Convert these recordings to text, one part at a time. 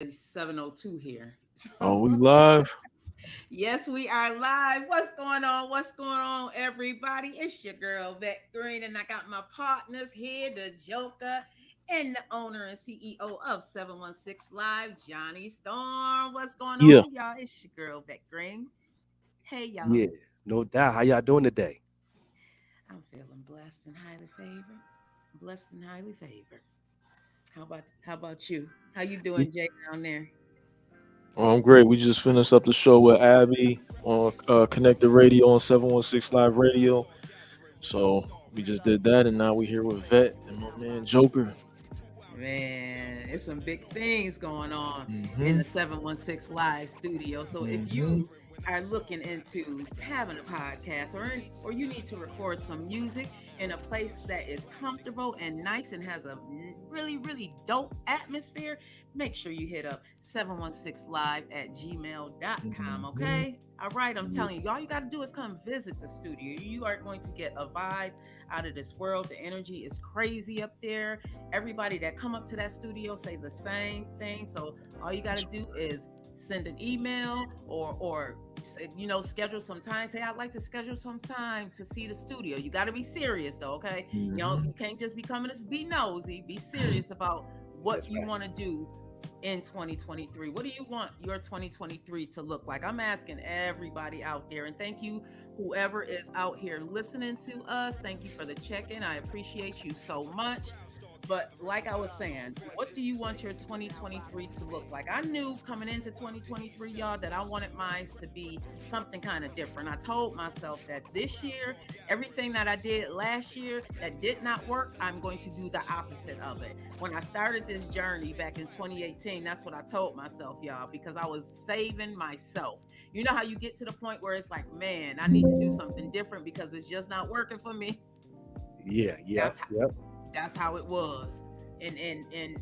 It's 7:02 here. Oh, we live. Yes, we are live. What's going on? What's going on, everybody? It's your girl, Vet Green, and I got my partners here, the Joker and the owner and CEO of 716 Live, Johnny Storm. What's going Yeah, on, y'all? It's your girl, Vet Green. Hey, y'all. Yeah, no doubt. How y'all doing today? I'm feeling blessed and highly favored. Blessed and highly favored. How about you? How you Yeah, doing, Jay, down there? I'm great. We just finished up the show with Abby on Connected Radio on 716 Live Radio. So we just did that, and now we here with Vet and my man Joker. Man, it's some big things going on in Mm-hmm. the 716 Live studio. So if Mm-hmm. you are looking into having a podcast or you need to record some music in a place that is comfortable and nice and has a really dope atmosphere, make sure you hit up 716live at gmail.com. Mm-hmm. Okay, all right, I'm Yeah. telling you, all you got to do is come visit the studio. You are going to get a vibe out of this world. The energy is crazy up there. Everybody that come up to that studio say the same thing. So all you got to do is send an email or schedule some time. Say, I'd like to schedule some time to see the studio. You got to be serious though. Okay, Mm-hmm. you can't just be coming to be nosy. Be serious about what that's you right. want to do in 2023. What do you want your 2023 to look like? I'm asking everybody out there, and thank you whoever is out here listening to us. Thank you for the check-in. I appreciate you so much. But like I was saying, what do you want your 2023 to look like? I knew coming into 2023, y'all, that I wanted mine to be something kind of different. I told myself that this year, everything that I did last year that did not work, I'm going to do the opposite of it. When I started this journey back in 2018, that's what I told myself, y'all, because I was saving myself. You know how you get to the point where it's like, man, I need to do something different because it's just not working for me. Yeah, yep, That's yep. that's how it was. And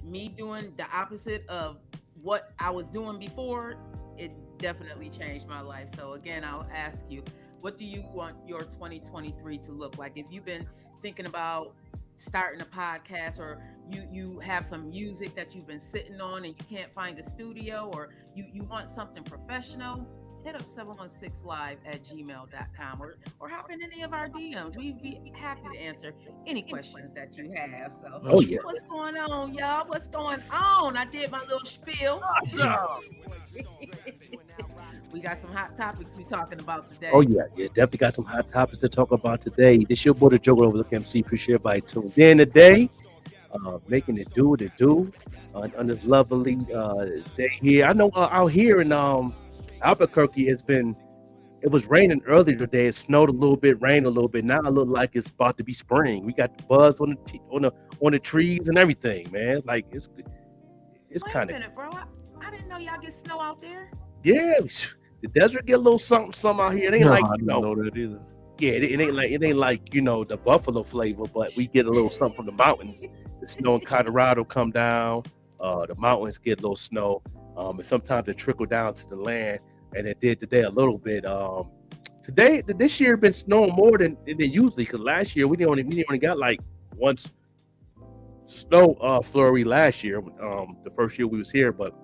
me doing the opposite of what I was doing before, it definitely changed my life. So again, I'll ask you, what do you want your 2023 to look like? If you've been thinking about starting a podcast, or you have some music that you've been sitting on and you can't find a studio, or you want something professional, hit up 716live at gmail.com, or hop in any of our DMs. We'd be happy to answer any questions that you have. So, Oh That's yeah. right. what's going on, y'all? What's going on? I did my little spiel. Awesome. We got some hot topics we talking about Oh today. yeah, yeah. Definitely got some hot topics to talk about today. This your boy the Joker over the MC. Appreciate everybody tuned in today. Making it do what it do on this lovely day here. I know out here in Albuquerque, it was raining earlier today. It snowed a little bit, rained a little bit. Now it look like it's about to be spring. We got the buzz on the trees and everything, man. Like it's Wait a kind of minute, bro. I didn't know y'all get snow out there. yeah. The desert get a little something out here. It ain't No, like I didn't know that either. yeah. It ain't like the buffalo flavor, but we get a little something from the mountains. The snow in Colorado come down. The mountains get a little snow. And sometimes it trickle down to the land, and it did today a little bit. This year been snowing more than usually, because last year we only got like once snow flurry last year, the first year we was here, but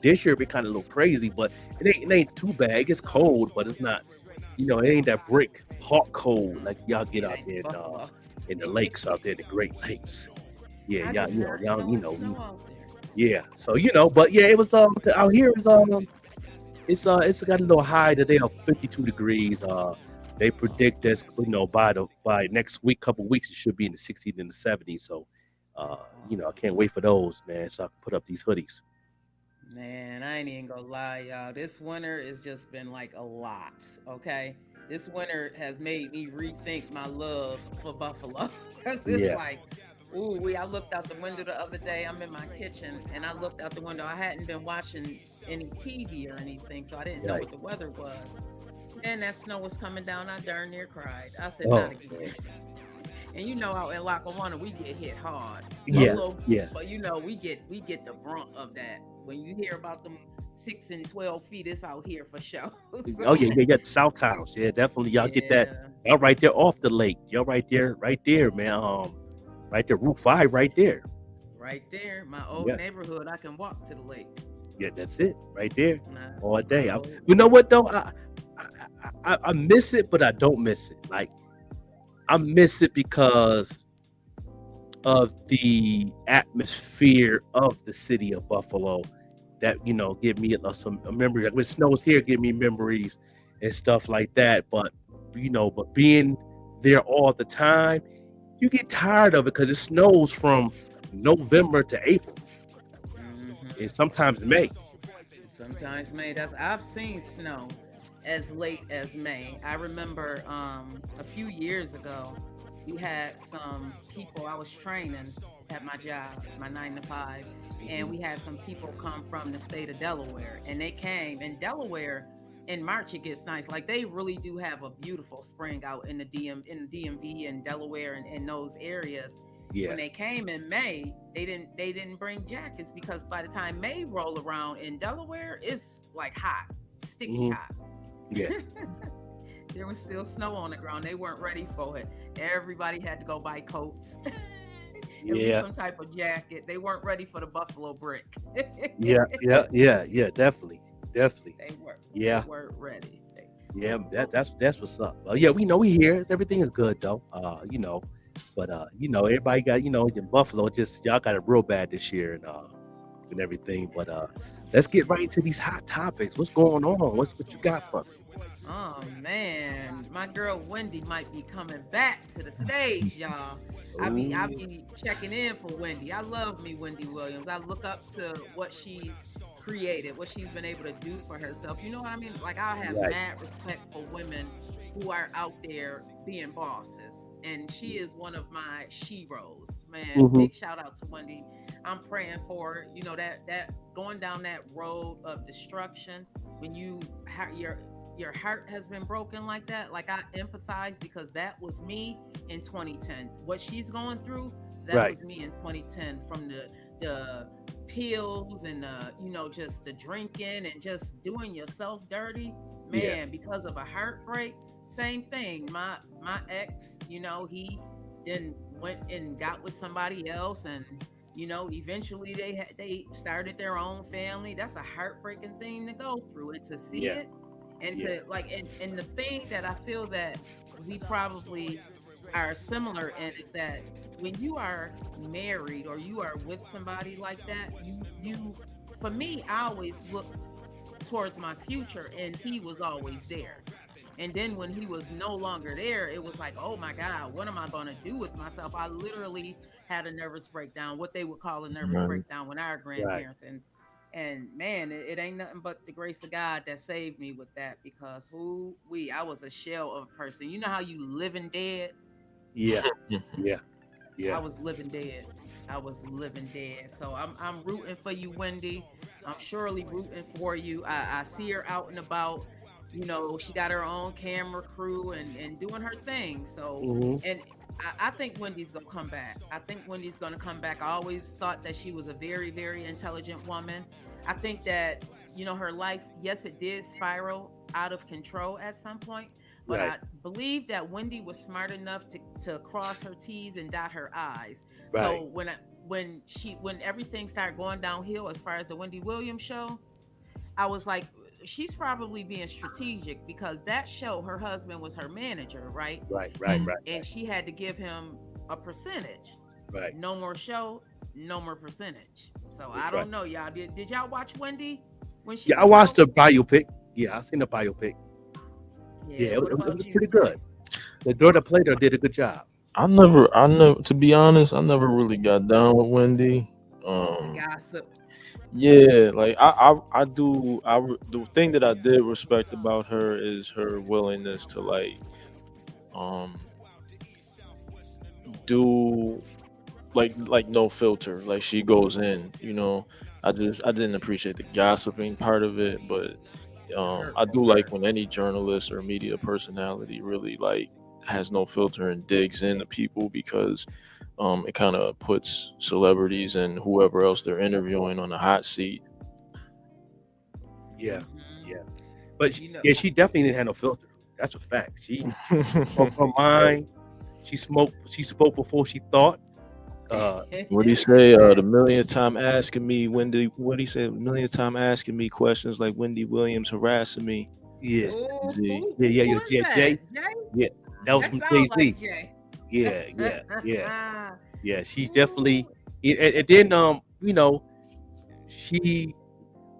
this year been kind of a little crazy, but it ain't too bad. It gets cold, but it's not, it ain't that brick hot cold like y'all get It out ain't there Buffalo. in the lakes out there, the Great Lakes. Yeah, I y'all, did not know it snow out there. yeah. So but yeah, it was out here is it's got a little high today of 52 degrees. They predict this, by next week, couple weeks, it should be in the 60s and the 70s. So, I can't wait for those, man. So I can put up these hoodies. Man, I ain't even gonna lie, y'all. This winter has just been like a lot, okay? This winter has made me rethink my love for Buffalo. Because it's Yeah, like, ooh, I looked out the window the other day. I'm in my kitchen and I looked out the window. I hadn't been watching any TV or anything, so I didn't know right. what the weather was. And that snow was coming down. I darn near cried. I said, not Oh again. man, And you know, out in Lackawanna, we get hit hard. yeah, Buffalo, yeah. but we get the brunt of that. When you hear about them 6 and 12 feet, it's out here for sure. Oh So yeah, yeah, yeah. The South Towns, yeah, definitely. Y'all get that. yeah, Y'all right there off the lake. Y'all right there, man. Right there, Route 5, right there. Right there, my old Yeah, neighborhood. I can walk to the lake. yeah, that's it right there Nah, all day. my old You know what neighborhood. though? I miss it, but I don't miss it. Like I miss it because of the atmosphere of the city of Buffalo that give me some memories. Like when it snows here, give me memories and stuff like that. But but being there all the time, you get tired of it because it snows from November to April and Hmm. sometimes May. Sometimes May. I've seen snow as late as May. I remember a few years ago, we had some people I was training at my job, my 9 to 5, and Mhm. we had some people come from the state of Delaware, and they came in Delaware. In March it gets nice. Like they really do have a beautiful spring out in the DMV and Delaware and those areas. When Yeah. they came in May, they didn't bring jackets because by the time May roll around in Delaware, it's like hot, sticky Hmm. hot. Yeah. There was still snow on the ground. They weren't ready for it. Everybody had to go buy coats, at least Yeah. some type of jacket. They weren't ready for the Buffalo brick. Yeah. Yeah. Yeah. Yeah. Definitely. Definitely. They Yeah. weren't ready. Yeah. That's what's up. Yeah, we know we here. Everything is good though. But everybody got in Buffalo. Just y'all got it real bad this year and everything. But let's get right into these hot topics. What's going on? What you got for me? Oh man, my girl Wendy might be coming back to the stage, y'all. I Ooh, be checking in for Wendy. I love me Wendy Williams. I look up to what she's created, what she's been able to do for herself. You know what I mean? Like I have right. mad respect for women who are out there being bosses. And she is one of my sheroes. Man, Mm-hmm. big shout out to Wendy. I'm praying for her. You know that going down that road of destruction when your heart has been broken like that. Like I empathize because that was me in 2010. What she's going through, that Right. was me in 2010 from the pills and just the drinking and just doing yourself dirty. Yeah. Man, because of a heartbreak, same thing. My ex, he then went and got with somebody else, and eventually they started their own family. That's a heartbreaking thing to go through, and to see Yeah. it and Yeah. to like and the thing that I feel that we probably are similar in is that when you are married or you are with somebody like that, you for me, I always look towards my future, and he was always there. And then when he was no longer there, it was like, oh my God, what am I going to do with myself? I literally had a nervous breakdown, what they would call a nervous Right. breakdown when our Right. grandparents. And man, it ain't nothing but the grace of God that saved me with that, because I was a shell of a person. You know how you living dead? Yeah. Yeah. I Yeah. was living dead. I was living dead. So I'm rooting for you, Wendy. I'm surely rooting for you. I see her out and about. She got her own camera crew and doing her thing. So, Mm-hmm. and I think Wendy's gonna come back. I think Wendy's gonna come back. I always thought that she was a very, very intelligent woman. I think that, her life, yes, it did spiral out of control at some point, but Right. I believe that Wendy was smart enough to cross her T's and dot her I's. Right. So when everything started going downhill as far as the Wendy Williams show, I was like, she's probably being strategic because that show, her husband was her manager, right? Right. Right. And Mhm. Right. and she had to give him a percentage. Right. No more show, no more percentage. So I That's right. don't know, y'all. Did y'all watch Wendy when she Yeah, I was watched out? the biopic. Yeah, I seen the biopic. Yeah, Yeah. What it about was you, pretty Greg? good. The daughter played her did a good job. To be honest, I never really got down with Wendy. The Um, gossip. yeah, like the thing that I did respect about her is her willingness to um do like no filter. Like she goes in, I didn't appreciate the gossiping part of it, but The I hurtful do like part. when any journalist or media personality really like has no filter and digs into people because it kind of puts celebrities and whoever else they're interviewing on a hot seat. Yeah, Hmm. yeah. But You know, yeah, she definitely didn't have no filter. That's a fact. She spoke her mind. She spoke before she thought. Uh, What he say? The millionth time asking me Wendy. What he say? Millionth time asking me questions like Wendy Williams harassing me. yeah, Ooh, Z. who is yeah, Jay. that? Jay? Yeah, that was That from Jay sounds like Z. Jay. Yeah. She's Ooh. definitely, and then she.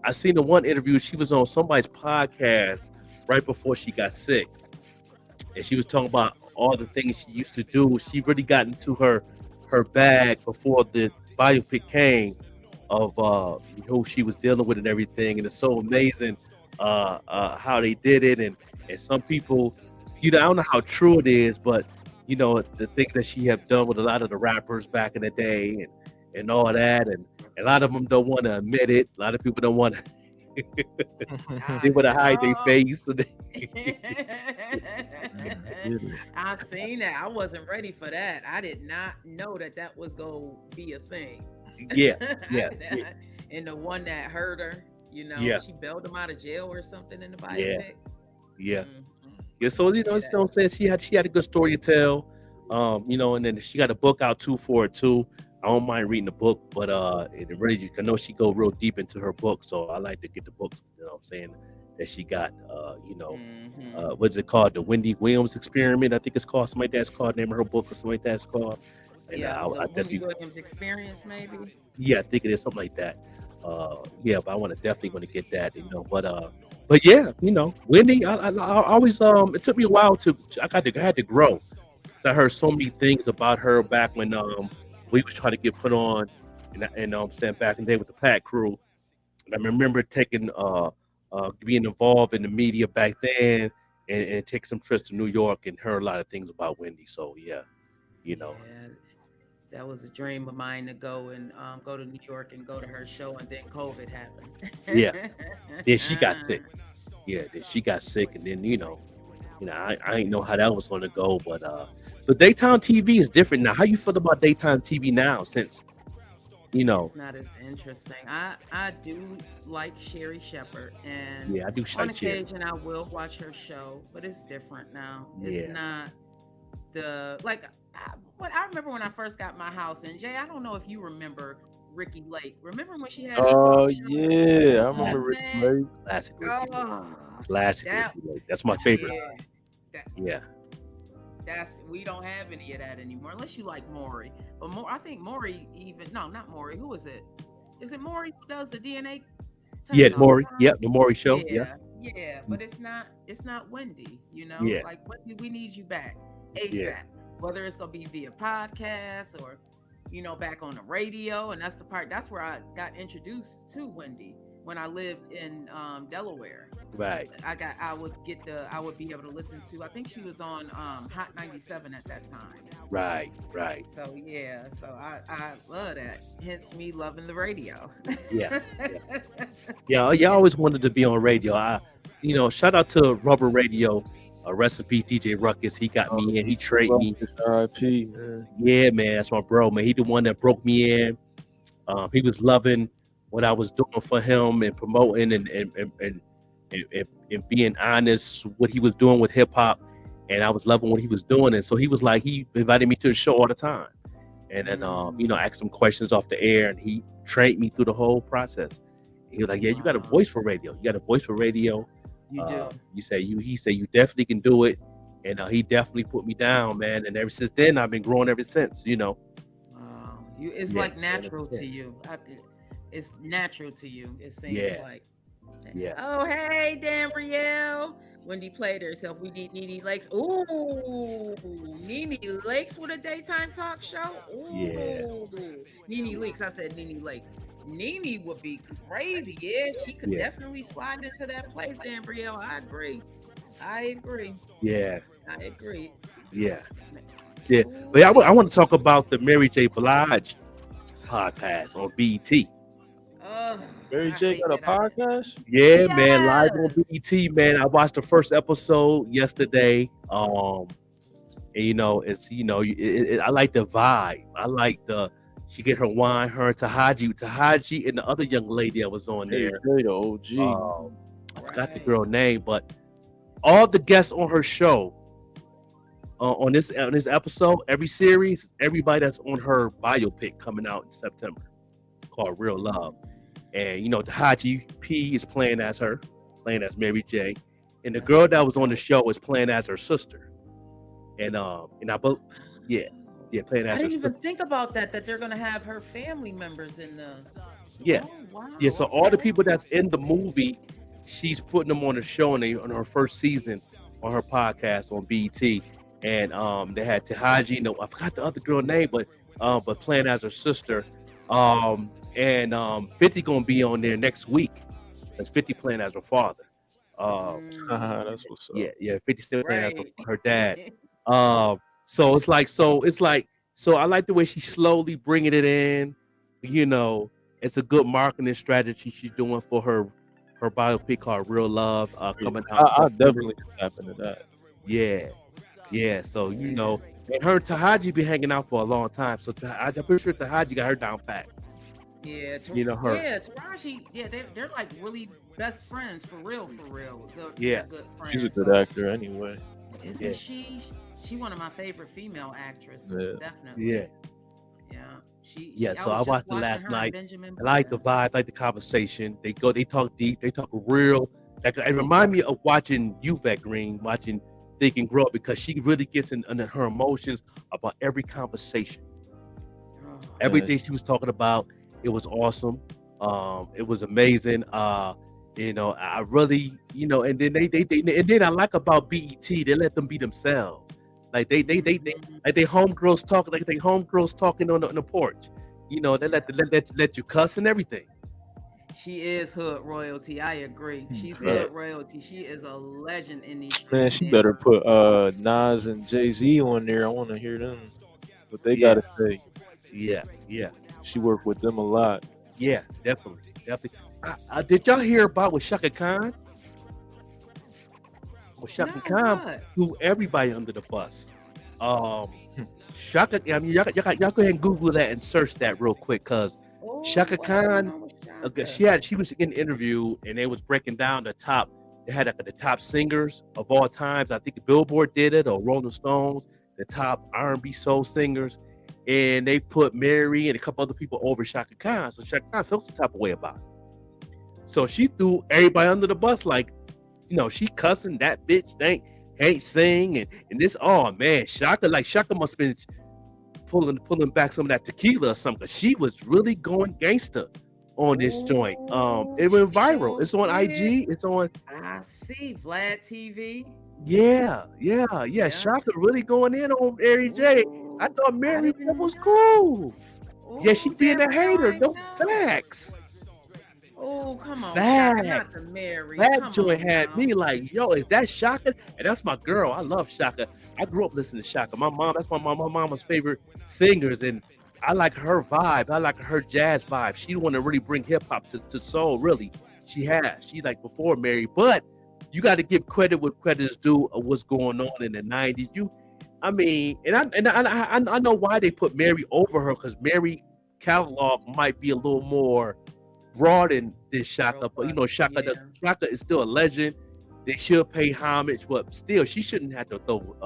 I seen the one interview. She was on somebody's podcast right before she got sick, and she was talking about all the things she used to do. She really got into her bag before the biopic came of who she was dealing with and everything. And it's so amazing how they did it. And some people, I don't know how true it is, but the things that she have done with a lot of the rappers back in the day and all that, and a lot of them don't want to admit it. A lot of people don't want to. They I want to hide their know. face. I seen that. I wasn't ready for that. I did not know that was gonna be a thing. Yeah. And the one that hurt her, Yeah. she bailed him out of jail or something in the Yeah. biopic. Yeah. Mhm. Yeah, so you know what I'm saying? She had a good story to tell. And then she got a book out too for it too. I don't mind reading the book, but it really, I know she go real deep into her book, so I like to get the books, what I'm saying, that she got Mhm. what's it called? The Wendy Williams Experiment, I think it's called, something like that's called, name of her book or something like that's called. And Yeah, I the Wendy definitely, Williams experience, maybe. yeah, I think it is something like that. But I definitely want to get that, but yeah, Wendy, I always it took me a while I had to grow. 'Cause I heard so many things about her back when we was trying to get put on, and I'm saying back in the day with the Pack Crew. And I remember taking being involved in the media back then, and take some trips to New York and heard a lot of things about Wendy. So yeah, you know, Yeah, that was a dream of mine to go to New York and go to her show, and then COVID yeah. happened. Then she got sick. Yeah, then she got sick, and then I ain't know how that was going to go, but daytime TV is different now. How you feel about daytime TV now? Since It's not as interesting. I do like Sherry Shepherd, and yeah, I do on like Sherry. occasion I will watch her show, but it's different now. Yeah. It's not the like. I remember when I first got my house, and Jay, I don't know if you remember Ricky Lake. Remember when she had her Oh talk show? yeah, I remember Classic, Ricky Man, Lake. classic Ricky Lake. oh, Classic that Ricky Lake. That's my favorite. yeah, that Yeah, we don't have any of that anymore, unless you like Maury. But I think Maury not Maury. Who is it? Is it Maury who does the DNA yeah, test all the Maury. time? Yep, the Maury show. Yeah, Yeah, but it's not Wendy, yeah, like Wendy, we need you back yeah, ASAP, whether it's gonna be via podcast or back on the radio. And that's where I got introduced to Wendy when I lived in Delaware. right, I would be able to listen to, I think she was on Hot 97 at that time. right. So yeah, so I love that, hence me loving the radio. Yeah, yeah. I always wanted to be on radio. Shout out to Rubber Radio. Rest in peace, DJ Ruckus. He got me in. He traded me. R.I.P. Man. Yeah, man, that's my bro, man. He the one that broke me in. He was loving what I was doing for him and promoting and being honest what he was doing with hip hop, and I was loving what he was doing. And so he was like, he invited me to the show all the time, and then asked him questions off the air, and he trained me through the whole process. He was like, yeah, you got a voice for radio. You got a voice for radio. You do. He said you definitely can do it, and he definitely put me down, man. And ever since then, I've been growing ever since. It's Yeah, like natural yeah. to you. It's natural to you. It seems Yeah. like. Yeah. Oh, hey, Danbrielle. Wendy played herself. We need Nene Lakes. Ooh, Nene Lakes with a daytime talk show. Ooh. Yeah. Nene Lakes. I said Nene Lakes. Nene would be crazy. Yeah, she could Yeah. definitely slide into that place, Danbrielle. I agree. Yeah. I agree. Yeah. Yeah. But I want to talk about the Mary J. Blige podcast on BET. Mary J got a podcast? Yeah, man, live on Yes. BET, man. I watched the first episode yesterday. And it's I like the vibe. I like she get her wine, her and Tahaji, and the other young lady that was on Mary there. J, the OG. I forgot the girl name, but all the guests on her show on this episode, every series, everybody that's on her biopic coming out in September called Real Love. And Tahaji P is playing as her, playing as Mary J. And the That's girl that really was on the dope. show is playing as her sister. And I both yeah, yeah, playing I as her didn't sister. even think about that they're gonna have her family members in the. Yeah. Oh Yeah, wow, so all the okay. people that's in the movie, she's putting them on the show on her first season on her podcast on BET. And they had Tahaji, no, I forgot the other girl name, but playing as her sister. And 50 gonna be on there next week. That's 50 playing as her father. Um, Mm, That's what's yeah, up. yeah, 50 still playing as right. her dad. Um, so I like the way she's slowly bringing it in. You know, it's a good marketing strategy she's doing for her biopic called Real Love, Yeah, coming out in I September. definitely tap into that. Yeah, yeah. So Yeah. and her and Tahaji been hanging out for a long time. So I'm pretty sure Tahaji got her down pat. Yeah, Her. yeah, Taraji. Yeah, they're like really best friends for real, for real. They're Yeah, good She's a friends. good So actor anyway. isn't yeah, she one of my favorite female actresses? Yeah. Definitely. yeah, Yeah. yeah. I So I was just watched it watching last her and night. Benjamin I like the Button. vibe, I like the conversation. They talk deep, they talk real. Like it remind me of watching Yvette Green, watching Think and Grow because she really gets in her emotions about every conversation. Oh, Yeah, Everything she was talking about, it was awesome. It was amazing. I really, and then and then I like about BET, they let them be themselves. Like they mhm. like they homegirls talking, like they homegirls talking on the porch. They Yeah. let you cuss and everything. She is hood royalty. I agree. She's Yeah, hood royalty. She is a legend in these man, streets. she And better put Nas and Jay-Z on there. I want to hear them what they yeah, gotta say. yeah, yeah, She worked with them a lot. yeah, definitely, definitely. Did y'all hear about with Shaka Khan? Well, Shaka no, Khan what? threw everybody under the bus. Um, Shaka, I mean, y'all go ahead and Google that and search that real quick, cause Oh, Shaka what's going Khan, on with Shaka? she was in an interview and they was breaking down the top. They had like the top singers of all times. I think Billboard did it or Rolling Stones, the top R&B soul singers, and they put Mary and a couple other people over Shaka Khan. So Shaka Khan felt some type of way about it. So she threw everybody under the bus, like she cussing that bitch ain't sing and this. Oh man, Shaka must have been pulling back some of that tequila or something. 'Cause she was really going gangster on this joint. Oh, It she went viral. sure It's on did. IG. It's on. I see Vlad TV. Yeah. Yeah. Shaka really going in on Mary J. I Ooh, thought I Mary J didn't was know. cool. Yeah, she Oh, being damn, a now hater. I No know. facts. Oh, come on, Shaka, not Facts. the Mary. That Come joint on had now. me like, yo, is that Shaka? And that's my girl. I love Shaka. I grew up listening to Shaka. That's my mama's favorite singers, and I like her vibe. I like her jazz vibe. She want to really bring hip hop to soul. Really, she has. She like before Mary, but you got to give credit what credit is due of what's going on in the '90s. I mean, I know why they put Mary over her because Mary catalog might be a little more broad than Shaka, but Robust. Yeah. Shaka is still a legend. They should pay homage, but still, she shouldn't have to throw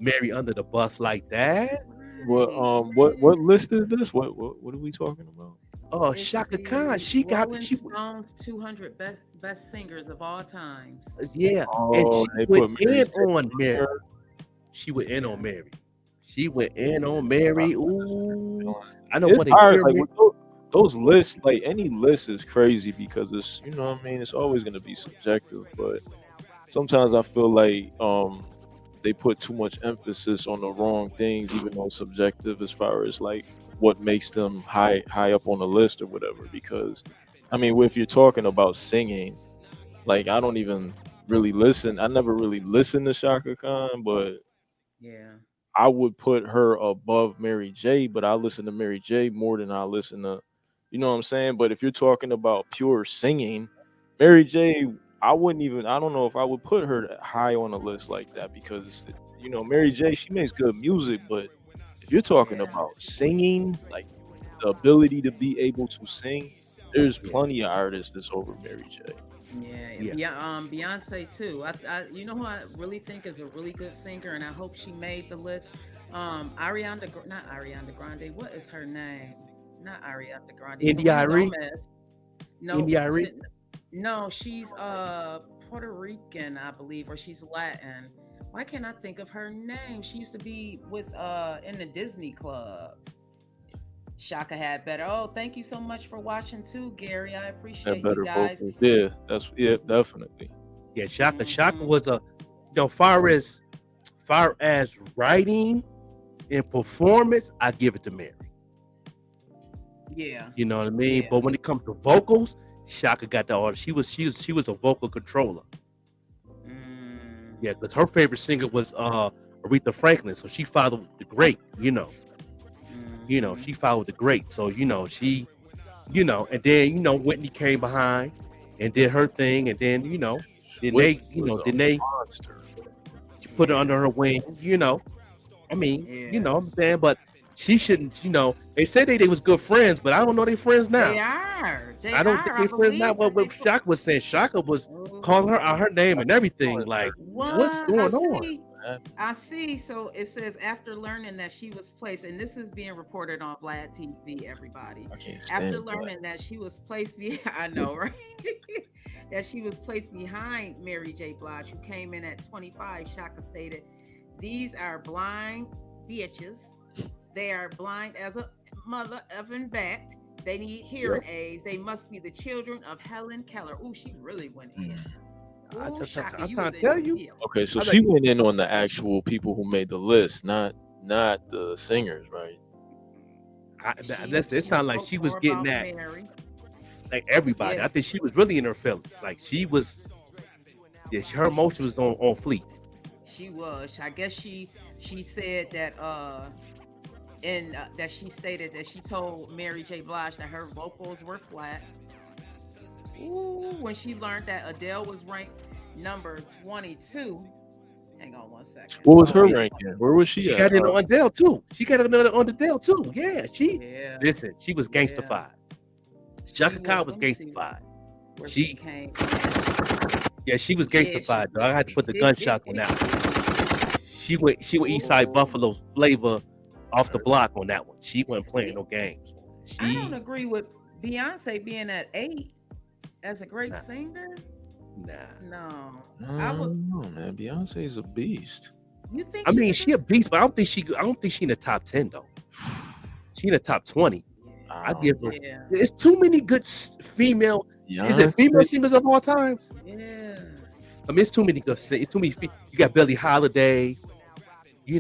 Mary under the bus like that. Right. What list is this? What are we talking about? Oh, It's Shaka Khan, the she got Rolling she Stones 200 best singers of all times. yeah, and Oh, she they went put Mary in J on on Mary. there. She went in on Yeah. Mary. She went in on I Mary. understand the Ooh, feeling. I don't It's want to hard, hear like me. with those lists, like any list is crazy because it's what I mean. It's always gonna be subjective, but sometimes I feel like they put too much emphasis on the wrong things, even though it's subjective as far as like what makes them high up on the list or whatever. Because I mean, if you're talking about singing, like I don't even really listen. I never really listened to Shaka Khan, but Yeah. I would put her above Mary J, but I listen to Mary J more than I listen to, you know what I'm saying? But if you're talking about pure singing, Mary J, I wouldn't even, I don't know if I would put her high on a list like that because, Mary J, she makes good music, but if you're talking Yeah. about singing, like the ability to be able to sing, there's plenty of artists that's over Mary J. Beyonce too. You know who I really think is a really good singer, and I hope she made the list. Not Ariana Grande. What is her name? Not Ariana Grande. India Arie. No, India Arie? No, she's Puerto Rican, I believe, or she's Latin. Why can't I think of her name? She used to be with in the Disney Club. Shaka had better. Oh, thank you so much for watching too, Gary. I appreciate you guys. Vocals. Yeah, definitely. Yeah, Shaka was a, far as writing and performance, I give it to Mary. Yeah. You know what I mean? Yeah. But when it comes to vocals, Shaka got the order. She was a vocal controller. Yeah, because her favorite singer was Aretha Franklin, so she followed the great. She followed the great. So she, and then Whitney came behind and did her thing, and then she put her under her wing. I mean, you know what I'm saying, but she shouldn't. They said they was good friends, but I don't know they friends now. They are. I don't think they friends now. What Shaka was saying, Shaka was calling her out her name and everything. Like, what's going on? I see. So it says after learning that she was placed, and this is being reported on Vlad TV, everybody. After learning that she was placed, I know, right? That she was placed behind Mary J. Blige, who came in at 25. Shaka stated, "These are blind bitches. They are blind as a mother effing bat. They need hearing aids. They must be the children of Helen Keller." Ooh, she really went in. I'm trying to tell you. Okay, so she went in on the actual people who made the list, not the singers, right? It sounded like she was getting that. Like everybody, I think she was really in her feelings. Like she was, her emotion was on fleek. She was. I guess she said that that she stated that she told Mary J. Blige that her vocals were flat. Ooh, when she learned that Adele was ranked number 22. Hang on one second. What was her ranking? Where was she at? She got it on Adele too. She got another on Adele too. Yeah, listen, she was gangstified. Shaka Khan was gangstified. She came. Yeah, she was gangstified. Though. I had to put the gunshot on that one. She went Eastside Buffalo flavor off the block on that one. She wasn't playing no games. I don't agree with Beyonce being at 8 as a great singer. No. I don't know, man. Beyonce's a beast. You think? I mean, she a beast, but I don't think she in the top 10 though. She in the top 20. I give her. There's too many good female. Is it female singers of all times? Yeah. I mean, it's too many good. It's too many. You got Billie Holiday. You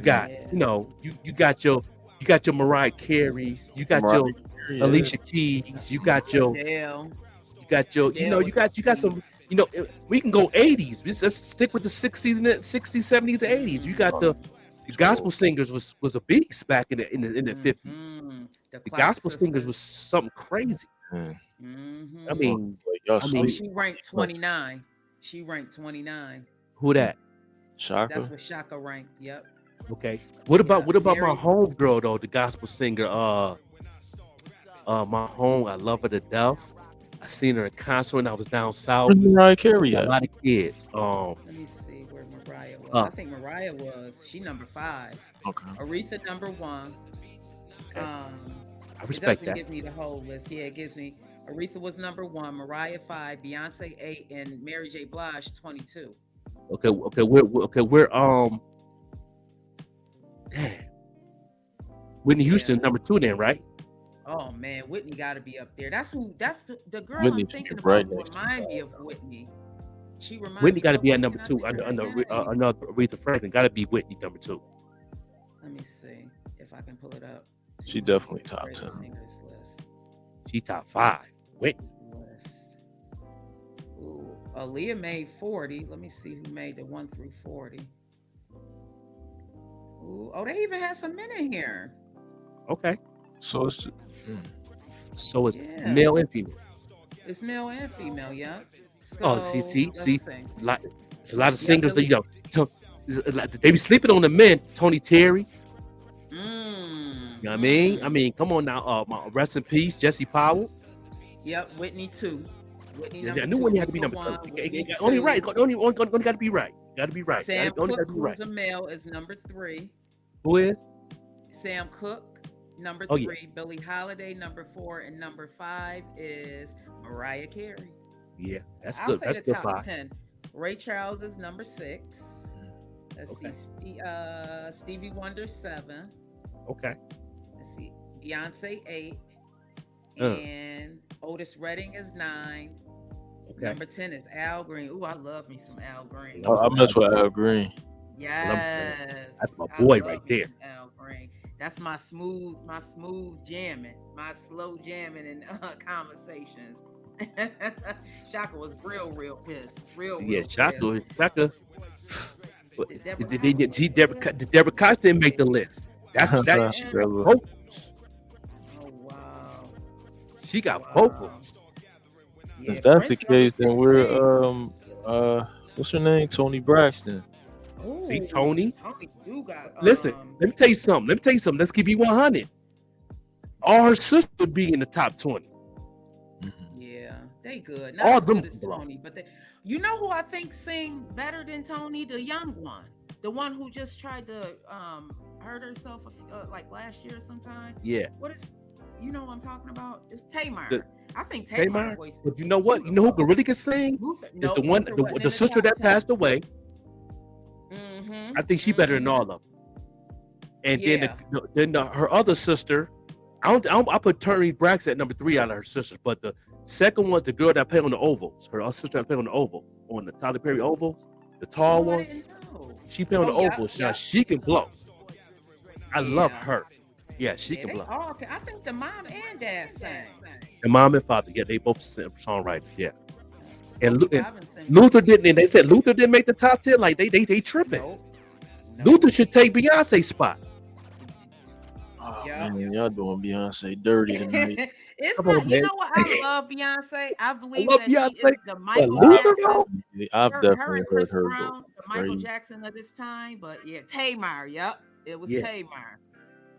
got. You got your Mariah Carey's. You got your Alicia Keys. You got your. You got some. We can go 80s. Let's stick with the 60s, 70s, and 80s. You got the gospel singers was a beast back in the 50s. The gospel singers was something crazy. I mean, she ranked 29. Who that? Shaka. That's what Shaka ranked. Yep. Okay. What about my homegirl though? The gospel singer. My home. I love her to death. I seen her in concert when I was down south. Where's Mariah Carey at? A lot of kids. Let me see where Mariah was. I think Mariah was. She number 5. Okay. Aretha number 1. Okay. I respect that. It doesn't give me the whole list. Yeah, it gives me Aretha was number 1, Mariah 5, Beyonce 8, and Mary J. Blige 22. Okay. We're Whitney Houston number 2 then, right? Oh man, Whitney got to be up there. That's the girl Whitney I'm thinking about. Right remind me of Whitney. She reminds Whitney got to so be at number 2 under Aretha Franklin. Got to be Whitney number 2. Let me see if I can pull it up. She definitely top 10. She top 5. Whitney. Ooh, Aaliyah made 40. Let me see who made the 1 through 40. Ooh, oh, they even had some men in here. Okay. So it's male and female. It's male and female, yeah. So, see. It's a lot of singers that they be sleeping on the men. Tony Terry. You know what I mean? Come on now. Rest in peace, Jesse Powell. Yep, Whitney 2. Whitney Yeah, I number knew 2, when you had to be Luther number 1, 2. Whitney Only right. 2. Only got to be right. Got to be right. Sam Only got Cooke, to be right. who's a male, is number 3. Who is? Sam Cooke, number Oh yeah, 3. Billie Holiday, number 4. And number 5 is Mariah Carey. yeah. That's I'll good. say That's the good top five. 10. Ray Charles is number 6. Let's Okay. see. Stevie Wonder 7. Okay. Let's see. Beyonce 8. Uh, And Otis Redding is 9. okay. Number 10 is Al Green. Ooh, I love me some Al Green. I mess with Al Green. Yes. That's my I boy love right me there. some Al Green. That's my smooth jamming, my slow jamming and conversations. Shaka was real pissed. Yeah, Real Shaka. pissed. Shaka. But Did Deborah Deborah, Cox make the list? Deborah Cox didn't make the list. That's that. She Yeah. got Deborah. vocals. Oh wow. She got Wow. vocals. Yeah, If that's the Prince number case, then 16. we're what's her name? Tony Braxton. See, Ooh, Tony. Tony do got Listen, let me tell you something. Let's keep it 100. All her sisters would be in the top 20. yeah, they good. All Not as them good as blow. Tony, but they, you know who I think sing better than Tony? The young one, the one who just tried to hurt herself like last year sometime. Yeah. What is, you know what I'm talking about? It's Tamar. The- I think Tamar? Tamar voice. But you know what? You know who really can sing? Luther, It's no, the one, Luther wasn't in the sister top that 10. passed away. Mm-hmm. I think she better than all of them. And Yeah. then her other sister, I put Tony Braxton at number 3 out of her sisters, but the second one's the girl that played on the ovals. Her other sister that played on the ovals, on the Tyler Perry ovals, the tall Oh, I one. didn't know. She played on the Oh, yeah, ovals. Now yeah. she can blow. I love Yeah. her. Yeah, she Yeah, can they blow. all can. I think the mom and dad sang. And mom and father, yeah, they both songwriters. Yeah. And Smokey and Robinson. Luther didn't. And they said Luther didn't make the top 10. Like they tripping. Nope. Luther should take Beyonce's spot. Oh, Yeah. man, y'all doing Beyonce dirty tonight. It's Come not. on, You man. know what? I love Beyonce. I believe love that she Beyonce, is the Michael Luther, Jackson. though? I've Her definitely and heard Chris her Brown, go the Michael crazy. Jackson of this time. But yeah, Tamar. Yep, it was Yeah. Tamar.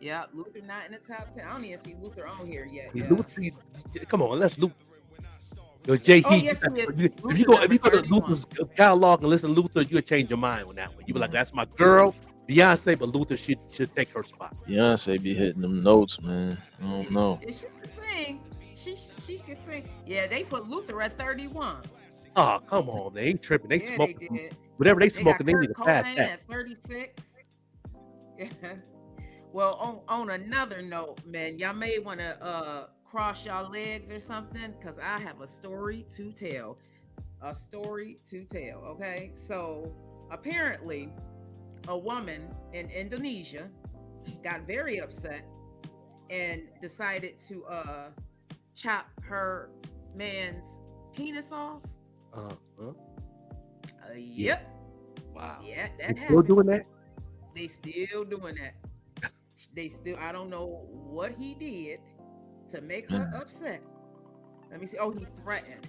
Yep, Luther not in the top 10. I don't even see Luther on here yet. See, Yeah. Luther, come on, let's Luther. Yo, Jay Oh, Heath, yes, he is. if you Luther go number to 31. Luther's catalog and listen to Luther, you'll change your mind on that one. You be like, that's my girl, Beyonce, but Luther should take her spot. Beyonce be hitting them notes, man. I don't know. And she can sing. She can sing. Yeah, they put Luther at 31. Oh, come on, they ain't tripping. They Yeah, smoke they did. whatever they They got smoking. They need Kurt to pass Cobain that. at 36. Yeah. Well, on another note, man, y'all may want to cross y'all legs or something, because I have a story to tell. A story to tell. Okay, so apparently, a woman in Indonesia got very upset and decided to chop her man's penis off. Uh-huh. Yep. Wow. Yeah, that They still happened. doing that? They still doing that. They still, I don't know what he did to make her upset. Let me see. Oh, he threatened.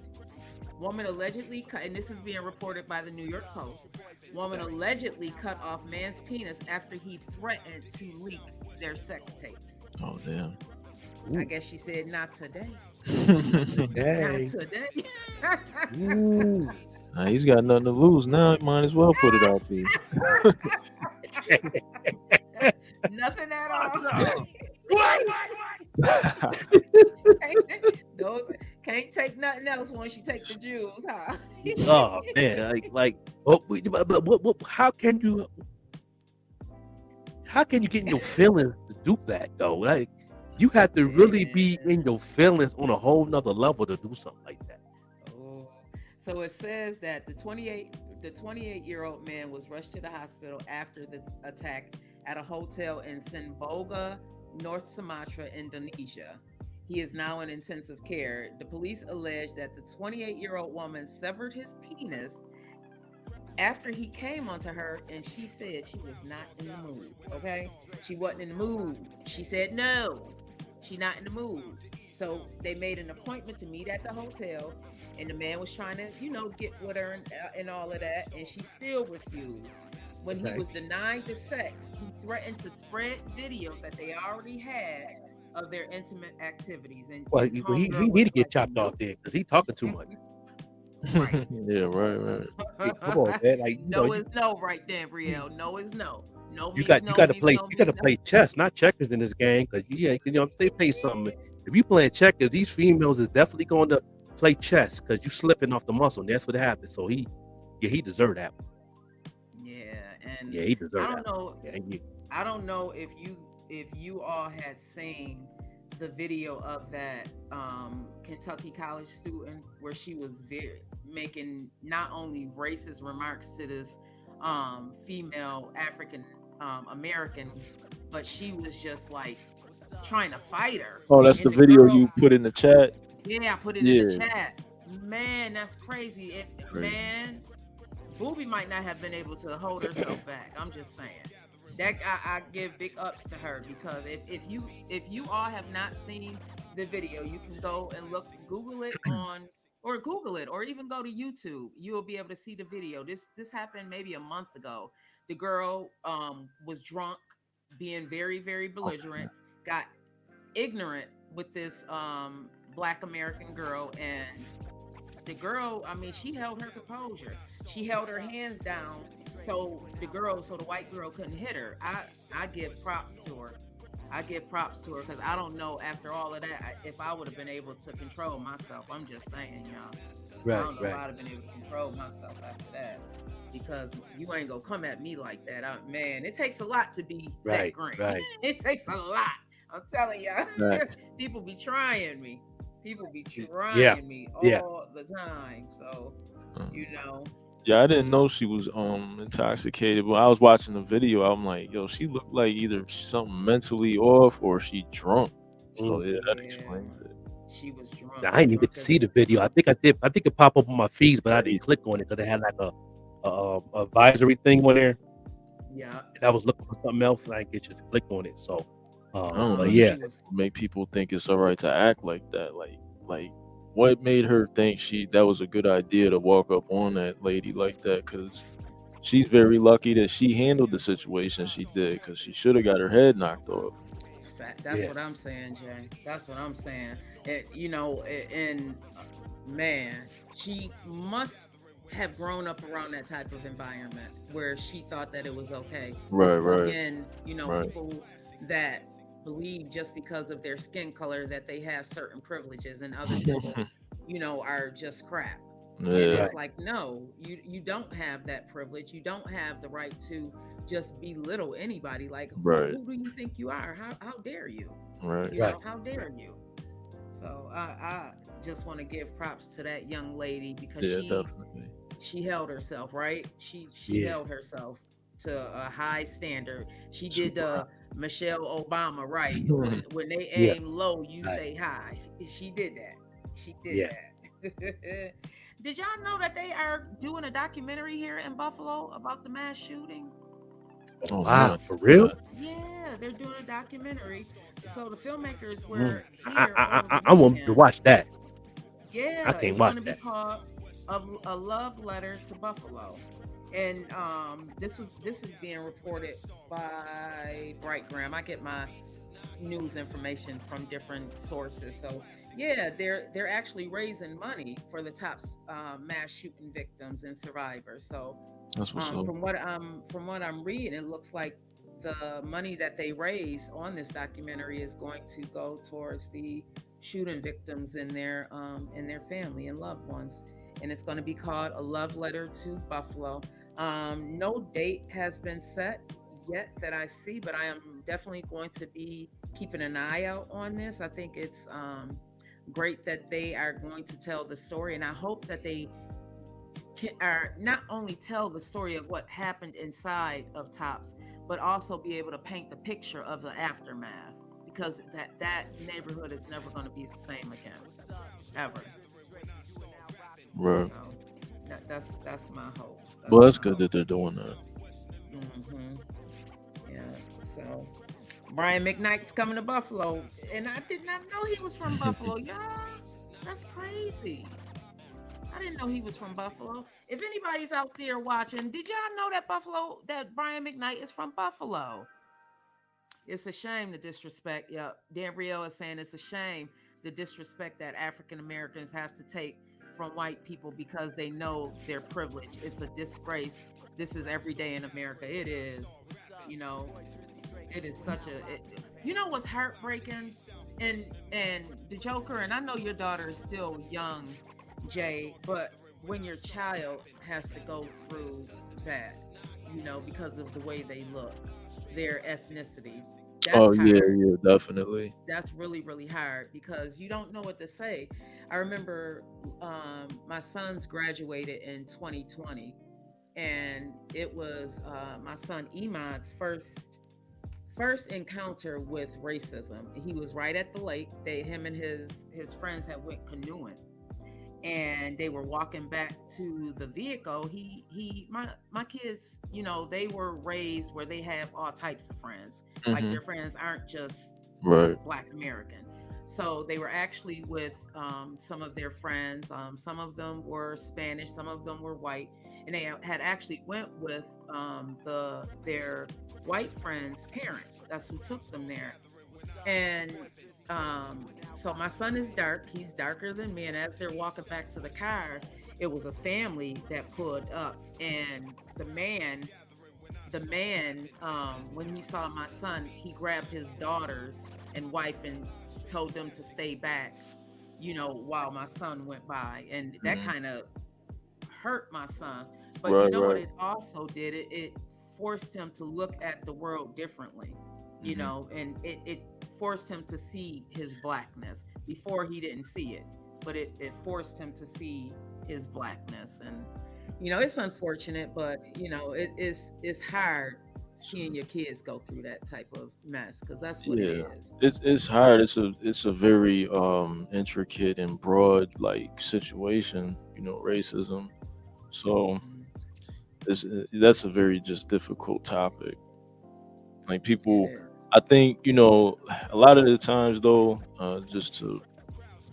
Woman allegedly cut, and this is being reported by the New York Post. Woman allegedly cut off man's penis after he threatened to leak their sex tapes. Oh damn. I guess she said, not today. Hey. Not today. Ooh. Nah, he's got nothing to lose now. He might as well put it out there. Nothing at all. Those can't take nothing else once you take the jewels, huh? Oh man, what, how can you get in your feelings to do that though? Like you have to really be in your feelings on a whole nother level to do something like that. Oh. So it says that the 28-year-old man was rushed to the hospital after the attack at a hotel in Semboga, North Sumatra, Indonesia. He is now in intensive care. The police allege that the 28-year-old woman severed his penis after he came onto her, and she said she was not in the mood. Okay, she wasn't in the mood. She said no, she's not in the mood. So they made an appointment to meet at the hotel, and the man was trying to, get with her and all of that, and she still refused. When he was denied the sex, he threatened to spread videos that they already had of their intimate activities, Well, and he homegirl need to was get like, chopped off nope. there because he talking too much. Right. Yeah, right, right. Come on, man. Like No is no right there, Brielle. No is no. No means you no got to means play no means no. chess, not checkers in this game. Because they play something. If you playing checkers, these females is definitely going to play chess because you slipping off the muscle. And that's what happened. So he deserved that one. Yeah, and Yeah, he I deserved don't that one. know. Yeah, I don't know if you all had seen the video of that Kentucky college student where she was very making not only racist remarks to this female African American, but she was just like trying to fight her. Oh, that's the And the video girl, you put in the chat. yeah, I put it in the Yeah, chat. Man, that's crazy. crazy. Man, Booby might not have been able to hold herself back. I'm just saying. That I give big ups to her because if you all have not seen the video, you can go and Google it or even go to YouTube. You will be able to see the video. This happened maybe a month ago. The girl was drunk, being very, very belligerent, got ignorant with this black American girl, and the girl, I mean, she held her composure. She held her hands down so the white girl couldn't hit her. I give props to her. I give props to her because I don't know after all of that if I would have been able to control myself. I'm just saying, y'all. I don't know if I'd have been able to control myself after that because you ain't gonna come at me like that. Man, it takes a lot to be that green. right. It takes a lot. I'm telling y'all. Right. People be trying me. People be Yeah, trying me yeah. all the time. So, you know. Yeah, I didn't know she was intoxicated, but I was watching the video. I'm like, yo, she looked like either something mentally off or she drunk. So yeah, that explains it. She was drunk. Now, I didn't even get to see the video. I think I did. I think it popped up on my feeds, but I didn't click on it because it had like a advisory thing on there. Yeah. And I was looking for something else, and I didn't get you to click on it. So, I don't know. yeah, Make people think it's all right to act like that. Like what made her think that was a good idea to walk up on that lady like that? Because she's very lucky that she handled the situation she did. Because she should have got her head knocked off. That's what I'm saying, Jay. That's what I'm saying. And man, she must have grown up around that type of environment where she thought that it was okay. Right. And people that believe just because of their skin color that they have certain privileges and other people, are just crap. Yeah. And it's like, no, you don't have that privilege. You don't have the right to just belittle anybody. Like, who do you think you are? How dare you? Right. How dare you? So I just want to give props to that young lady because she held herself, right? She held herself to a high standard. She did the Michelle Obama, right? When they aim low, you stay high. She did that. She did that. Did y'all know that they are doing a documentary here in Buffalo about the mass shooting? Oh, wow, for real? Yeah, they're doing a documentary. So the filmmakers were here. I want to watch that. Yeah, I can't it's watch going to be that. called a Love Letter to Buffalo, and this is being reported by Brightgram. I get my news information from different sources. So yeah, they're actually raising money for the top mass shooting victims and survivors. So that's what's up. from what I'm reading, it looks like the money that they raise on this documentary is going to go towards the shooting victims and their family and loved ones, and it's going to be called A Love Letter to Buffalo. No date has been set yet that I see, but I am definitely going to be keeping an eye out on this. I think it's great that they are going to tell the story, and I hope that they are not only tell the story of what happened inside of Tops, but also be able to paint the picture of the aftermath, because that neighborhood is never going to be the same again, ever. Right. So that's my hope. Well, that's good that they're doing that. Mm-hmm. Yeah. So Brian McKnight's coming to Buffalo, and I did not know he was from Buffalo, y'all. That's crazy. I didn't know he was from Buffalo. If anybody's out there watching, did y'all know that Brian McKnight is from Buffalo? It's a shame the disrespect. Yep. Dan Rio is saying it's a shame the disrespect that African Americans have to take from white people because they know their privilege. It's a disgrace. This is every day in America. It is. You know, it is such a. You know what's heartbreaking? And the Joker. And I know your daughter is still young, Jay, but when your child has to go through that, because of the way they look, their ethnicity, that's Oh yeah, hard. yeah, definitely. That's really, really hard because you don't know what to say. I remember my sons graduated in 2020, and it was my son Iman's first encounter with racism. He was right at the lake. Him and his friends had went canoeing, and they were walking back to the vehicle. My kids, they were raised where they have all types of friends. Like Hmm. their friends aren't just Right. Black American. So they were actually with some of their friends. Some of them were Spanish, some of them were white, and they had actually went with their white friends' parents. That's who took them there. And so my son is dark. He's darker than me. And as they're walking back to the car, it was a family that pulled up, and the man, when he saw my son, he grabbed his daughters and wife and told them to stay back, while my son went by. And that Hmm. kind of hurt my son. But you Right, know what right. it also did? It forced him to look at the world differently, Hmm. and it forced him to see his blackness. Before he didn't see it, but it forced him to see his blackness. And it's unfortunate, but it's hard seeing your kids go through that type of mess, because that's what it Yeah, is. it's hard. It's a very intricate and broad like situation. Racism. So Mhm. that's a very just difficult topic. Like It people, is. I think a lot of the times though, just to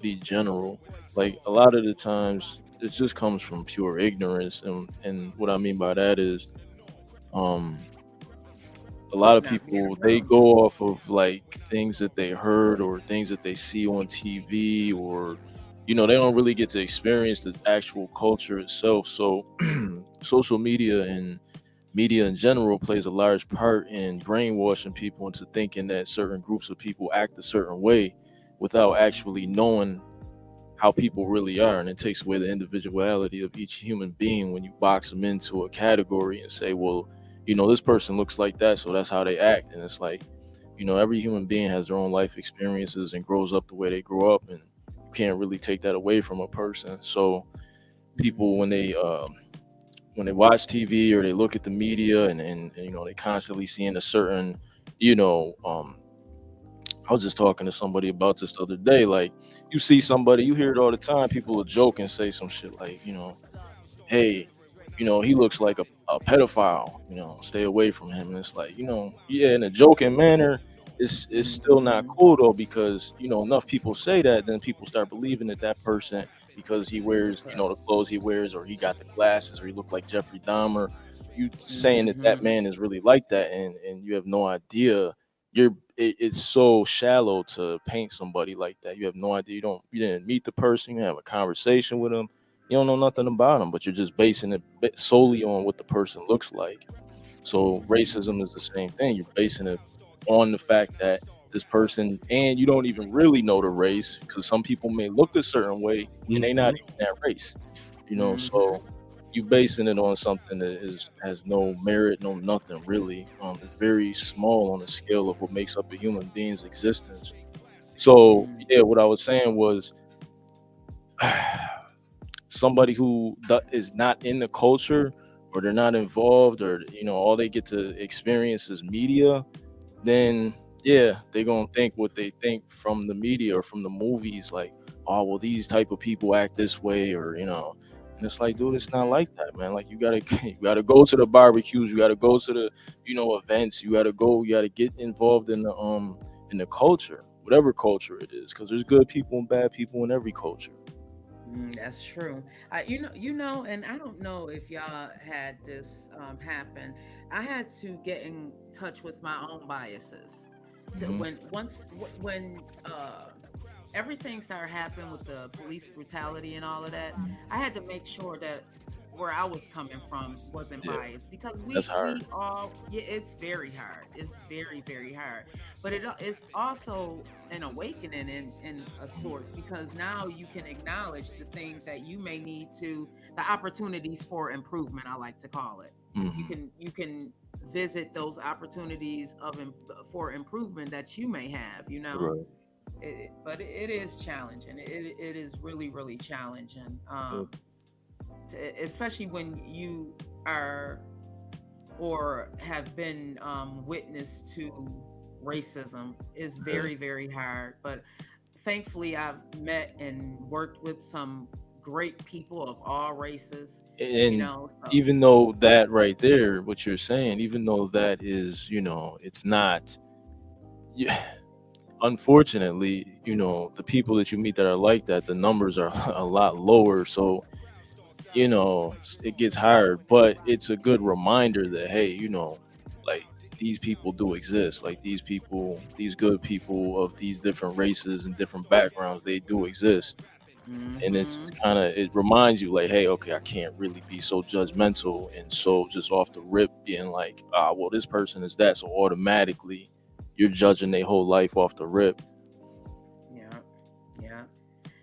be general, like a lot of the times it just comes from pure ignorance, and what I mean by that is, um, a lot of Not being people they around go it. off of like things that they heard or things that they see on TV, or they don't really get to experience the actual culture itself. So social media and media in general plays a large part in brainwashing people into thinking that certain groups of people act a certain way without actually Mhm. knowing how people really are, and it takes away the individuality of each human being when you box them into a category and say, well, this person looks like that, so that's how they act. And it's like, every human being has their own life experiences and grows up the way they grow up, and you can't really take that away from a person. So people, when Mhm. they watch TV or they look at the media, and they constantly seeing a certain, you know um I was just talking to somebody about this the other day. Like, you see somebody, you hear it all the time. People will joke and say some shit like, hey, he looks like a pedophile. Stay away from him. And it's like, yeah, in a joking manner. It's still not Mhm. cool though, because enough people say that, then people start believing that that person, because he Is a wears the pedo. clothes he wears, or he got the glasses, or he looked like Jeffrey Dahmer. You saying that that Mhm. man is really like that, and you have no idea. It's so shallow to paint somebody like that. You have no idea. You didn't meet the person. You have a conversation with him. You don't know nothing about them, but you're just basing it solely on what the person looks like. So Mhm. racism is the same thing. You're basing it on the fact that this person, and you don't even really know the race, because some people may look a certain way and they not Hmm. even that race. So Mhm. you basing it on something that has no merit, no nothing really. It's very small on the scale of what makes up a human being's existence. So Mhm. yeah, what I was saying was, somebody who is not in the culture, or they're not involved, or all they get to experience is media, then yeah, they're gonna think what they think from the media or from the movies, like, oh well, these type of people act this way, or and it's like, dude, it's not Mhm. like that, man. Like, you gotta you gotta go to the barbecues, you gotta go to the events, you gotta get involved in the culture, whatever culture it is, because there's good people and bad people in every culture. That's true. And I don't know if y'all had this happen. I had to get in touch with my own biases. to Mhm. when everything started happening with the police brutality and all of that, I had to make sure that where I was coming from wasn't Yeah, biased, because that's we hard. all, yeah, it's very hard. It's very, very hard. But it's also an awakening in a sorts, because now you can acknowledge the things that you may need to, the opportunities for improvement, I like to call it. Hmm. You can visit those opportunities for improvement that you may have, Right. but it is challenging. It is really, really challenging, Yeah. especially when you are or have been witness to racism. Is Yeah. very, very hard. But thankfully, I've met and worked with some great people of all races. And So even though that right there, what you're saying, even though that is, it's not. Yeah, unfortunately, the people that you meet that are like that, the numbers are a lot lower. So it gets hard, but it's a good reminder that, hey, like these people do exist. Like these people, these good people of these different races and different backgrounds, they do exist. And it's hmm kind of, it reminds you like, hey, okay, I can't really be so judgmental and so just off the rip being like, well, this person is that, so automatically you're judging their whole life off the rip. yeah, yeah.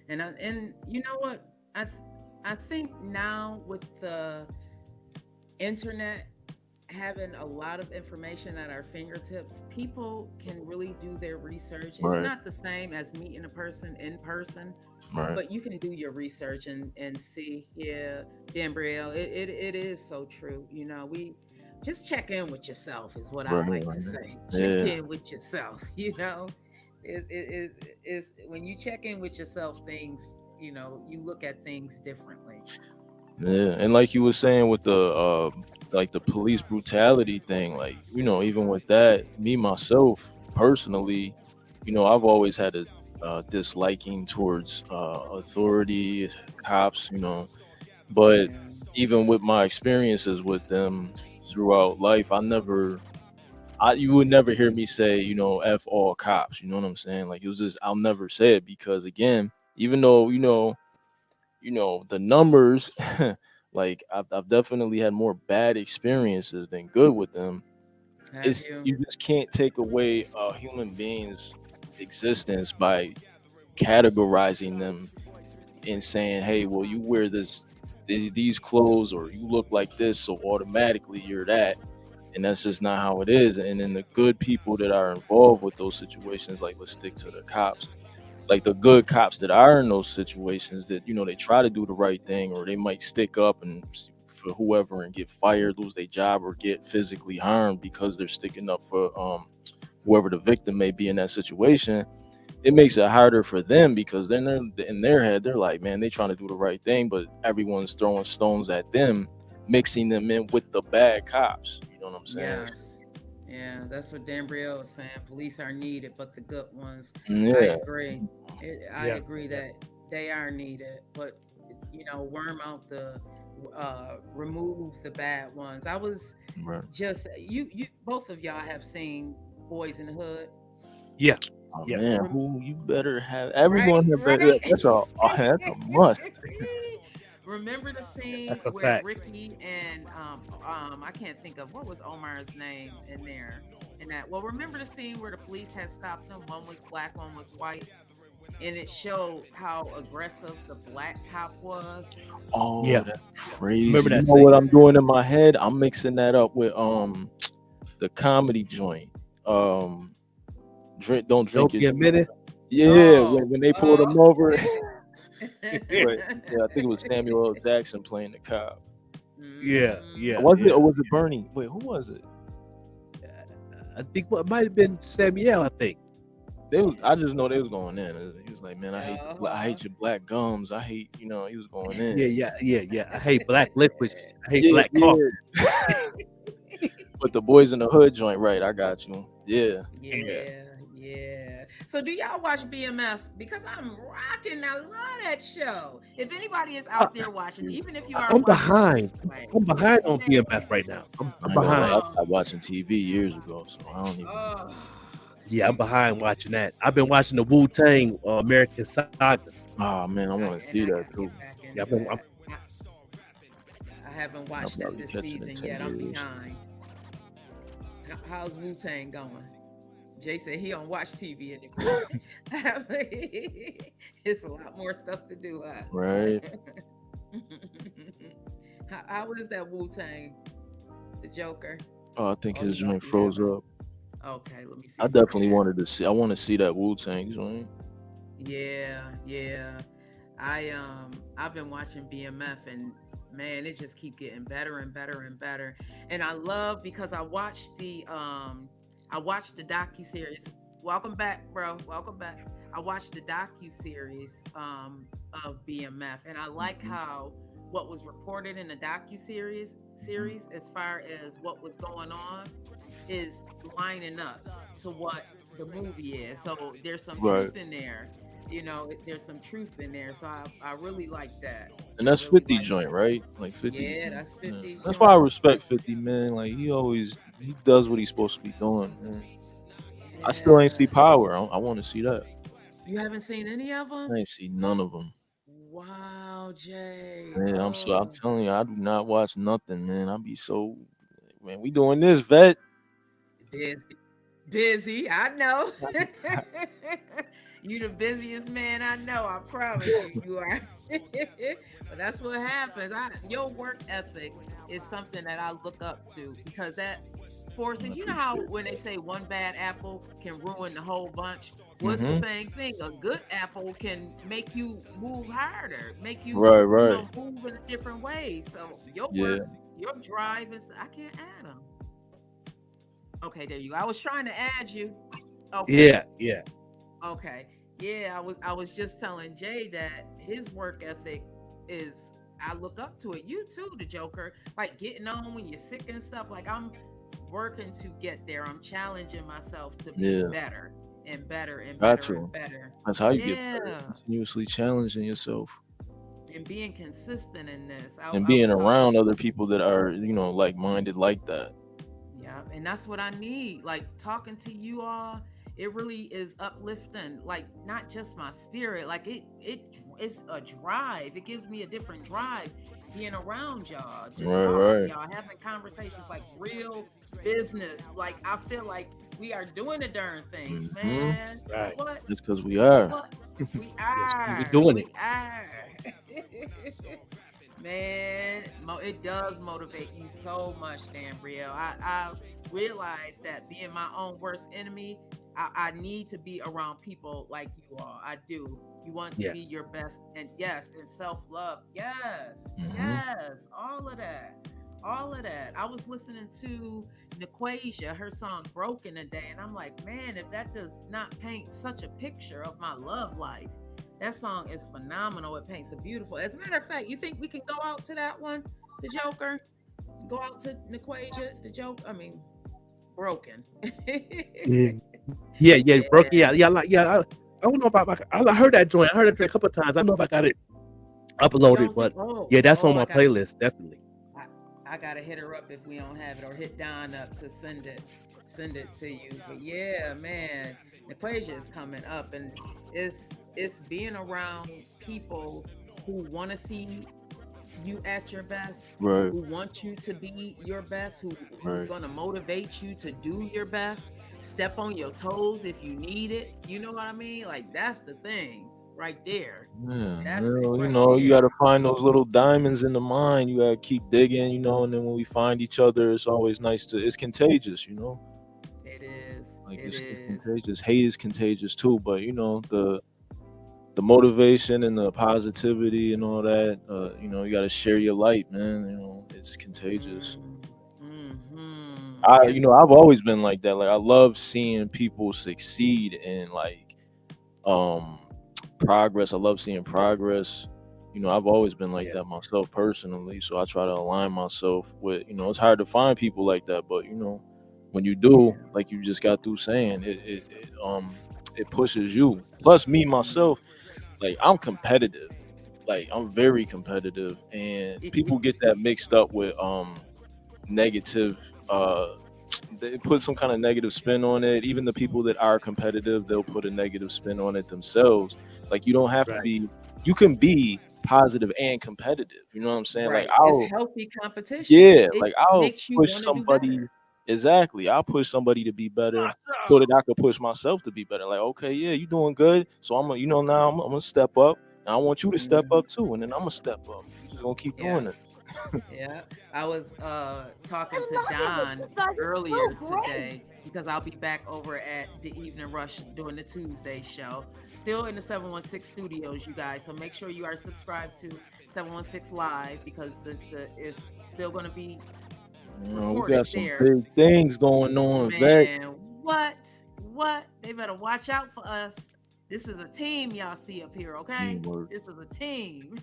And you know what? I think now with the internet having a lot of information at our fingertips, people can really do their research. It's Right. not the same as meeting a person in person, Right. but you can do your research and see. Yeah, Dambrielle, it is so true. We just check in with yourself is what I Right. like to Right. say. Check Yeah. in with yourself. Is when you check in with yourself, things, you look at things differently. Yeah, and like you were saying with the like the police brutality thing, like even with that, me myself personally, I've always had a disliking towards authority, cops, but Yeah. even with my experiences with them throughout life, you would never hear me say, f all cops. You know what I'm saying? Like it was just, I'll never say it because again, even though the numbers, like I've definitely had more bad experiences than good with them. Have It's you? You just can't take away a human being's existence by categorizing them and saying, hey, well, you wear these clothes or you look like this, so automatically you're that. And that's just not how it is. And then the good people that are involved with those situations, like let's stick to the cops, like the good cops that are in those situations, that they try to do the right thing, or they might stick up and for whoever and get fired, lose their job, or get physically harmed because they're sticking up for whoever the victim may be in that situation. It makes it harder for them because then they're in their head, they're like, man, they trying to do the right thing, but everyone's throwing stones at them, mixing them in with the bad cops. You know what I'm saying? Yes. Yeah, that's what Dambrielle was saying. Police are needed, but the good ones. I Yeah. agree. I Yeah. agree that they are needed, but worm out remove the bad ones. I was Right. just you both of y'all have seen Boys in the Hood, Yeah. Oh Yeah. man, Rem- who you better have? right? Everyone have better. Right. That's a must. Remember the scene That's a where fact. Ricky and I can't think of what was Omar's name in there in that. Well, remember the scene where the police had stopped them. One was black, one was white, and it showed how aggressive the black cop was. Oh, Yeah. that's Remember crazy. You that know scene? what Remember I'm that? doing in my head? I'm mixing that up with the comedy joint. Don't drink Don't your be admitted. yeah, Oh, when they pulled him oh. over. But yeah, I think it was Samuel L. Jackson playing the cop. Yeah. Mhm. Yeah. Was it, or Yeah. was it Bernie? Wait, who was it? I think what might have been Samuel. I think. I just know they was going in. He was like, man, I Uh-huh. hate your black gums. I hate, he was going in. Yeah. Yeah. Yeah. Yeah. I hate black liquids. I hate Yeah, black coffee. yeah. But the Boys in the Hood joint, right? I got you. Yeah. Yeah. Yeah, yeah. So do y'all watch BMF? Because I'm rocking. I love that show. If anybody is I, out there watching, even if you are I'm watching the behind. replay, I'm behind on man. BMF right now. I'm I ain't gonna lie, I behind. Oh, stopped watching TV years ago, so I don't even. oh, Yeah, I'm behind watching that. I've been watching the Wu Tang American Saga. Oh man, I want to see I that gotta too. get back Yeah, into that. I haven't I'll watched it probably this catch it in season 10 yet. I'm years. behind. How's Wu Tang going? Jay said he don't watch TV anymore. It's a lot more stuff to do, huh? Right. How is that Wu Tang? The Joker? Oh, I think Oh, his he must joint be froze having. up. Okay, let me see I if I can definitely add. wanted to see. I want to see that Wu Tang joint. Yeah, yeah. I've been watching BMF and man, it just keep getting better and better and better. And I love because I watched the docu series. Welcome back, bro. Welcome back. I watched the docu series of BMF and I like Hmm. how what was reported in the docu series as far as what was going on is lining up to what the movie is. So there's some Right. truth in there. There's some truth in there. So I really like that. And I that's really 50 like joint, that. right? Like 50. Yeah, that's Yeah. 50's That's why I joint. respect 50, man. Like he does what he's supposed to be doing, man. I still ain't see Yeah. Power. I want to see that. You haven't seen any of them? I ain't see none of them. Wow, Jay. Man, I'm Oh, telling you, I do not watch nothing, man. I be so, man. We doing this, vet. busy. Busy, I know. You the busiest man I know. I promise you, you are. But that's what happens. Your work ethic is something that I look up to because that I forces. You know appreciate how it. when they say one bad apple can ruin the whole bunch. Well, it's the Mm-hmm. same thing. A good apple can make you move harder, make you, Right, right. move in a different way. So your Yeah. work, your drive is. I can't add them. Okay, there you go. I was trying to add you. Okay. Yeah, yeah, Okay. Yeah, I was just telling Jay that his work ethic is I look up to it. You too, the Joker. Like getting on when you're sick and stuff. Like I'm working to get there. I'm challenging myself to be Yeah. better and better and Got better to. and better. That's how you get better. Yeah. Continuously challenging yourself And being consistent in this. I, and I being was talking. around other people that are, like minded like that. Yeah, and that's what I need. Like talking to you all, it really is uplifting. Like not just my spirit, like it's a drive. It gives me a different drive being around y'all, just Right, talking to right. y'all, having conversations like real business. Like I feel like we are doing the darn things, Mm-hmm. man. right. What? That's because we are. What? We Yes, we are. doing it. We are. Man, it does motivate you so much, Dan Brielle. I realize that being my own worst enemy, I need to be around people like you are. I do. You want to Yeah, be your best, and yes, and self love. Yes, Mm-hmm. yes, all of that. All of that. I was listening to Nequasia, her song Broken today, and I'm like, man, if that does not paint such a picture of my love life, that song is phenomenal. It paints a beautiful. As a matter of fact, you think we can go out to that one, the Joker? Go out to Nequasia, the Joker. I mean, Broken. yeah, yeah, yeah. Broke. Yeah. Yeah, yeah, like yeah. I don't know about. I heard that joint. I heard it a couple of times. I don't know if I got it You uploaded, don't think? but Oh, yeah, that's on oh, my playlist definitely. I, I gotta hit her up if we don't have it, or hit Don up to send it to you. But yeah, man, Nequasia is coming up, and it's being around people who want to see you at your best, Right, who want you to be your best, who's right. going to motivate you to do your best, step on your toes if you need it. You know what I mean? Like that's the thing right there. Yeah, That's it well, right you there. got to find those little diamonds in the mine. You got to keep digging, and then when we find each other, it's always nice to. It's contagious. It is. Like It it's is. contagious. Hate is contagious too, but the motivation and the positivity and all that. You got to share your light, man. It's contagious. Yes. I've always been like that. Like I love seeing people succeed and like um progress. I love seeing progress. I've always been like Yeah, that myself personally. So I try to align myself with, it's hard to find people like that, but when you do, Yeah. like you just got through saying, it pushes you. Plus me Mm. myself, like I'm competitive. Like I'm very competitive and people get that mixed up with negative uh they put some kind of negative spin on it. Even the people that are competitive, they'll put a negative spin on it themselves. Like you don't have to Right. be. You can be positive and competitive. You know what I'm saying? Like Right. It's healthy competition. yeah, It like I'll makes you push want to do somebody. better. Exactly, I'll push somebody to be better so that Awesome. I could push myself to be better. Like, okay, yeah, you doing good. So I'm gonna, now I'm gonna step up, and I want you to step Mhm. up too, and then I'm gonna step up. We just gonna keep Yeah. doing it. Yeah, I was talking to I love it Don with you guys. It's earlier so great. today because I'll be back over at the Evening Rush doing the Tuesday show. Still in the 716 studios, you guys. So make sure you are subscribed to 716 Live because the it's still going to be We recorded got some there. big things going on, Vet. Man, what? What? They better watch out for us. This is a team y'all see up here, okay? Teamwork. This is a team.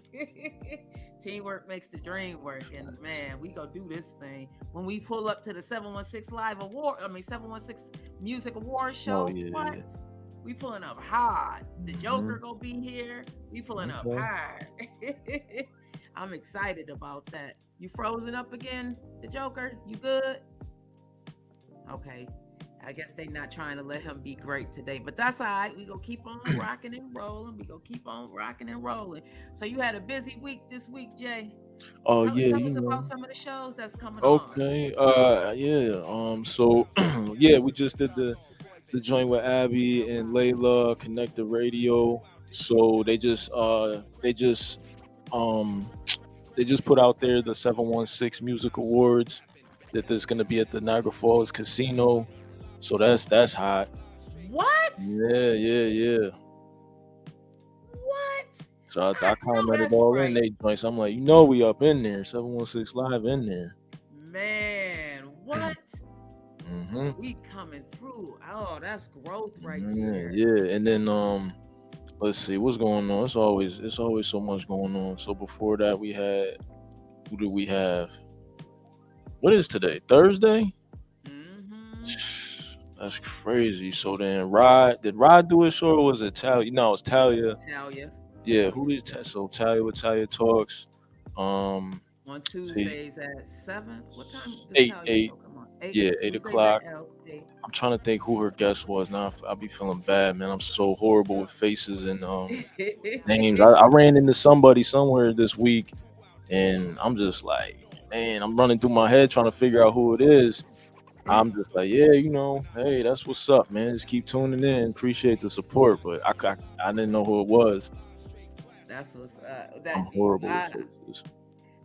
Teamwork makes the dream work. And man, we go do this thing. When we pull up to the 716 Live Award, 716 Music Award Oh show, yeah, what? yeah. We pulling up hard. The Joker Mhm. gonna be here. We pulling up Okay. hard. I'm excited about that. You frozen up again, the Joker? You good? Okay. I guess they not trying to let him be great today, but that's all right. We gonna keep on rocking and rolling. We gonna keep on rocking and rolling. So you had a busy week this week, Jay. Oh Tell, yeah, tell you us know. about some of the shows that's coming on. Okay. Yeah. So yeah, we just did the joint with Abby and Layla, Connect the Radio. So um they just put out there the 716 Music Awards that there's gonna be at the Niagara Falls Casino. So that's hot. What? Yeah, yeah, yeah. What? So I I know commented that's all in right. they joints. I'm like, we up in there, 716 Live in there. Man, what? hmm We coming through. Oh, that's growth right Yeah, there. yeah. And then let's see what's going on. It's always so much going on. So before that we had, who did we have? What is today? Thursday? Mm-hmm. That's crazy. So then did Rod do a show or was it Talia? No, it's Talia. Talia Yeah, who did so Talia with Talia Talks. Um on see Tuesdays at 7. What time does eight, Talia eight, show come on? 8 yeah, eight Tuesdays at o'clock. 8. I'm trying to think who her guest was. Now I'll be feeling bad, man. I'm so horrible with faces and names. I ran into somebody somewhere this week, and I'm just like, man, I'm running through my head trying to figure out who it is. I'm just like, yeah, hey, that's what's up, man. Just keep tuning in. Appreciate the support, but I didn't know who it was. That's what's I'm that horrible with I faces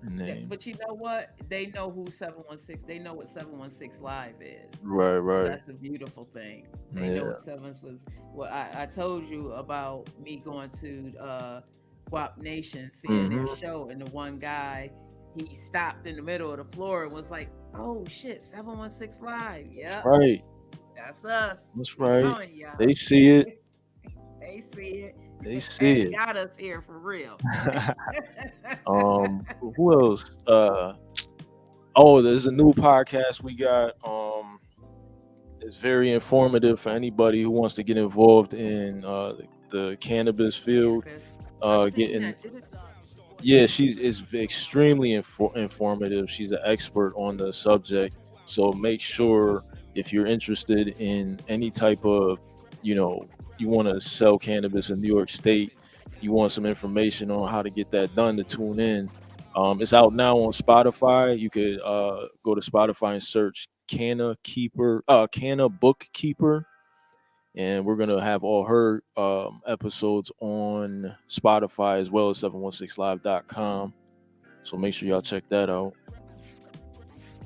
and names. but you know what? They know who 716. They know what 716 Live is. Right, So right. that's a beautiful thing. They know Yeah. what 7 was. Well, I told you about me going to Guap Nation, seeing their hmm show, and the one guy, he stopped in the middle of the floor and was like, "Oh shit, 716 Live. That's Yep, right. that's us. That's We right. coming, y'all." They see it. They see it. They see Hey, it. got us here for real. Who else? Oh, there's a new podcast we got. It's very informative for anybody who wants to get involved in the cannabis field. Cannabis. I seen Getting that. Did it? Yeah, she's is extremely informative. She's an expert on the subject. So make sure if you're interested in any type of, you know, you want to sell cannabis in New York State, you want some information on how to get that done, to tune in. It's out now on Spotify. You could go to Spotify and search Canna Bookkeeper, and we're gonna have all her episodes on Spotify as well as 716live.com. So make sure y'all check that out.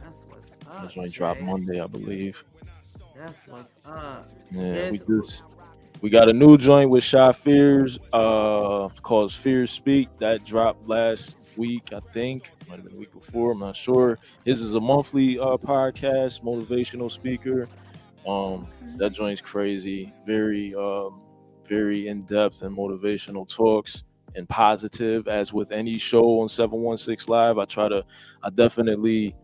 That's what's That's up, going to drop Jay. Monday, I believe. That's what's up. Yeah, There's we got a new joint with Shy Fears, called Fears Speak, that dropped last week, I think. Might have been the week before, I'm not sure. His is a monthly podcast, motivational speaker. That joint's crazy. Very in depth and motivational talks and positive. As with any show on 716 Live, I definitely,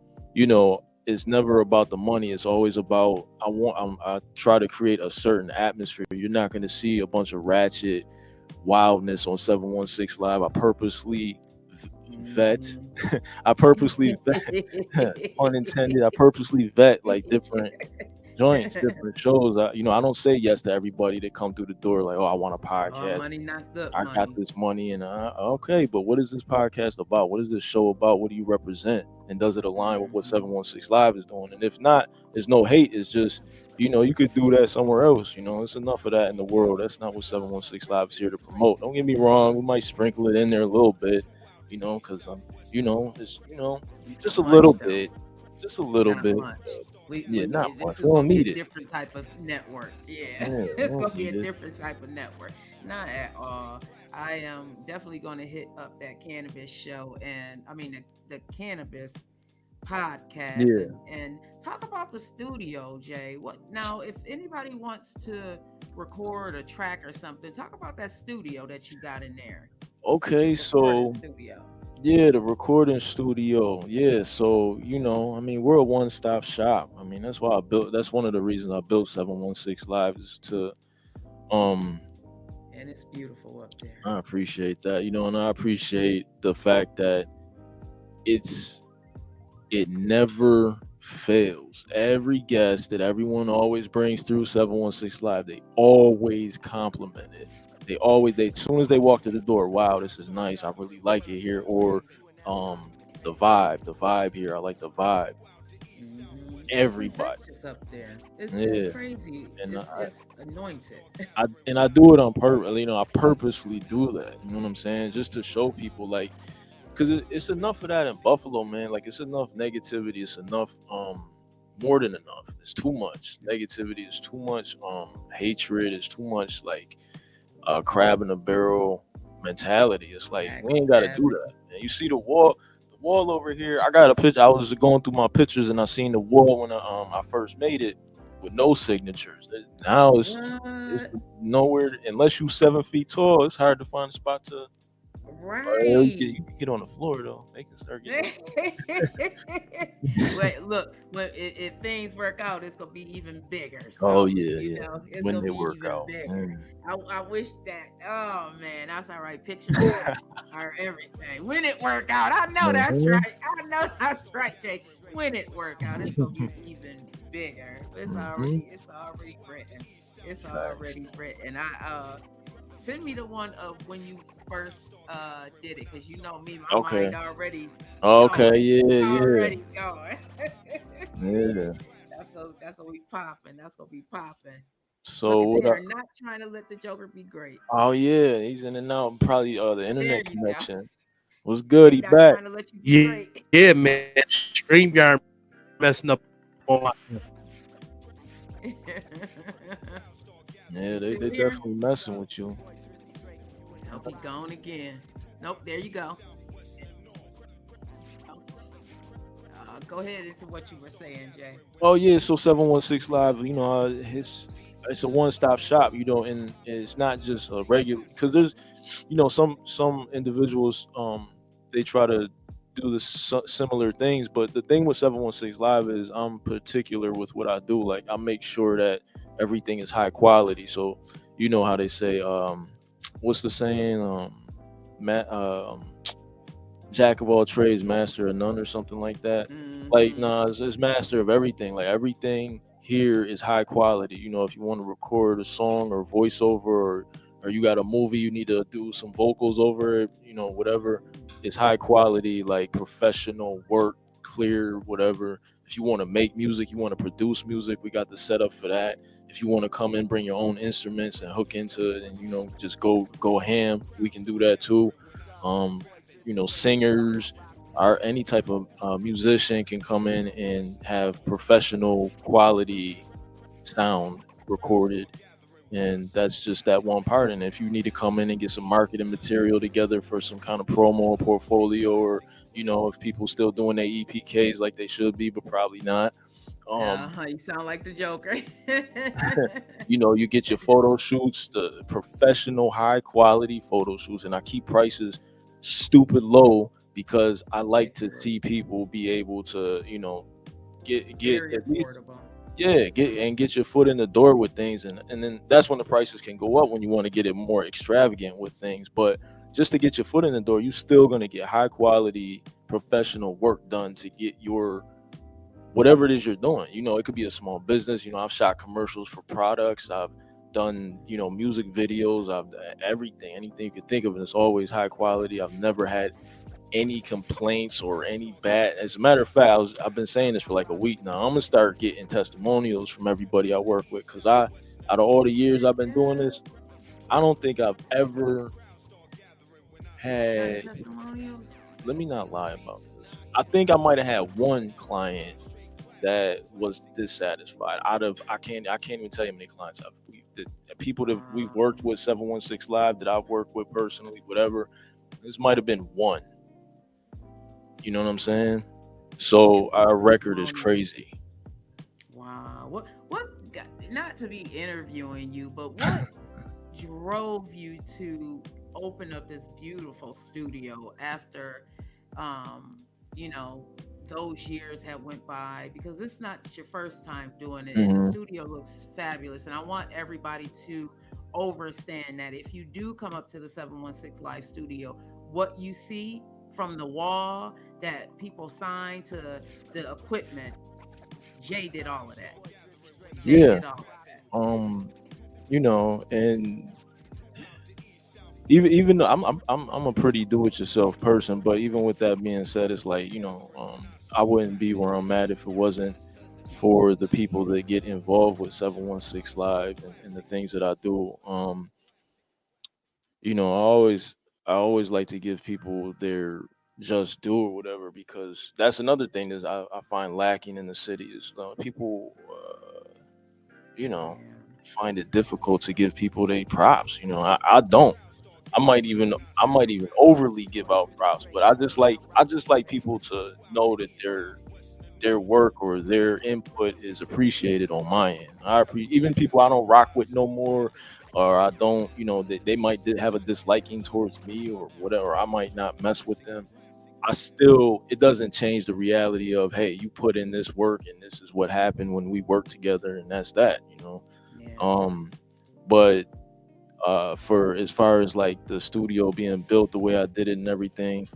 it's never about the money. It's always about I try to create a certain atmosphere. You're not going to see a bunch of ratchet wildness on 716 Live. I purposely vet. Mhm. I purposely vet, pun intended. I purposely vet like different joints, different shows. I don't say yes to everybody that come through the door like, oh, I want a All podcast. money, not good I got money. this money, and okay, but what is this podcast about? What is this show about? What do you represent? And does it align with what Mhm. 716 Live is doing? And if not, there's no hate. It's just, you could do that somewhere else. It's enough of that in the world. That's not what 716 Live is here to promote. Don't get me wrong. We might sprinkle it in there a little bit, because it's, just Not a little much though. bit, just a little Not bit. much. Yeah, not This much. is We don't gonna be a need it. different type of network. Yeah, Yeah, we it's don't gonna be need a it. different type of network. Not at all. I am definitely gonna hit up that cannabis show, and I mean the cannabis podcast, Yeah. and talk about the studio, Jay. What now? If anybody wants to record a track or something, talk about that studio that you got in there. Okay, Recording so studio. yeah, the recording studio. Yeah, so I mean, we're a one-stop shop. I mean, that's one of the reasons I built 716 Live is to um And it's beautiful up there. I appreciate that, and I appreciate the fact that it's it never fails. Every guest that everyone always brings through 716 Live, they always compliment it. As soon as they walk to the door, wow, this is nice. I really like it here. Or the vibe here. I like the vibe. It's Everybody. infectious up there. It's Yeah. crazy. And It's anointed. I do it on purpose. I purposefully do that. You know what I'm saying? Just to show people, like, because it's enough of that in Buffalo, man. Like, it's enough negativity. It's enough, more than enough. It's too much negativity. It's too much, hatred. It's too much, like, crab in a barrel mentality. It's like we ain't got to do Backstabbing. that. Man. You see the wall over here. I got a picture. I was going through my pictures and I seen the wall when I first made it with no signatures. Now it's What? nowhere unless you 7 feet tall. It's hard to find a spot to. Right. You can get on the floor though. They can start getting. Wait, look, if things work out, it's gonna be even bigger. Oh So, yeah, yeah. it's When gonna they be work even out. bigger. I wish that. Oh man, that's all right. Pictures are everything. When it work out, I know that's Mhm. right. I know that's right, Jay. When it work out, it's gonna be even bigger. Mhm. It's already written. It's Facts. already written. Send me the one of when you first did it, because me, my Okay. mind already Okay. going. Yeah. Yeah. Already going. Yeah. That's gonna be popping. That's gonna be popping. Look So at, what? they are not trying to let the Joker be great. Oh yeah, he's in and out. Probably the There internet you go. connection was good. They He not back. trying to let you be Yeah, great. yeah, man. StreamYard messing up on my. Yeah, You they still here? definitely messing with you. Nope, he gone again. Nope, there you go. Go ahead into what you were saying, Jay. Oh yeah, so 716 Live, it's a one stop shop, and it's not just a regular because there's some individuals they try to do the similar things, but the thing with 716 Live is I'm particular with what I do. Like I make sure that everything is high quality. So you know how they say what's the saying ma- um jack of all trades, master of none, or something like that. Like, Mm-hmm. nah, it's master of everything. Like everything here is high quality. If you want to record a song or voiceover, or you got a movie, you need to do some vocals over it. Whatever. It's high quality, like professional work, clear, whatever. If you want to make music, you want to produce music, we got the setup for that. If you want to come in, bring your own instruments and hook into it, and just go ham, we can do that too. Um, singers or any type of musician can come in and have professional quality sound recorded, and that's just that one part. And if you need to come in and get some marketing material together for some kind of promo or portfolio, or if people still doing their EPKs like they should be but probably not, You sound like the Joker. you get your photo shoots, the professional high quality photo shoots, and I keep prices stupid low because I like to Accurate. see people be able to get Very at least, affordable. yeah, get your foot in the door with things, and then that's when the prices can go up when you want to get it more extravagant with things. But just to get your foot in the door, you still gonna get high quality professional work done to get your whatever it is you're doing. It could be a small business. I've shot commercials for products. I've done, music videos. I've done everything, anything you could think of, and it's always high quality. I've never had any complaints or any bad. As a matter of fact, I've been saying this for like a week now. I'm gonna start getting testimonials from everybody I work with because out of all the years I've been doing this, I don't think I've ever Gotten had. testimonials. Let me not lie about this. I think I might have had one client that was dissatisfied. Out of I can't even tell you how many clients the people that we've worked with 716 Live that I've worked with personally, whatever. This might have been one. You know what I'm saying? So our record is crazy. Wow. Not to be interviewing you, but what drove you to open up this beautiful studio after, um, you know, those years have went by? Because it's not your first time doing it, and the Hmm. studio looks fabulous. And I want everybody to overstand that if you do come up to the 716 Live studio, what you see from the wall that people sign to the equipment, Jay did all of that. Jay Yeah. did all of that. Um. And even though I'm a pretty do-it-yourself person, but even with that being said, it's like I wouldn't be where I'm at if it wasn't for the people that get involved with 716 Live and the things that I do. I always like to give people their just due or whatever, because that's another thing that I find lacking in the city is people you know Yeah. find it difficult to give people their props. I don't. I might even overly give out props, but I just like people to know that their work or their input is appreciated on my end. Even people I don't rock with no more, or I don't, they might have a disliking towards me or whatever. I might not mess with them. It doesn't change the reality of, hey, you put in this work and this is what happened when we work together, and that's that. Yeah. Um, but for as far as like the studio being built the way I did it and everything,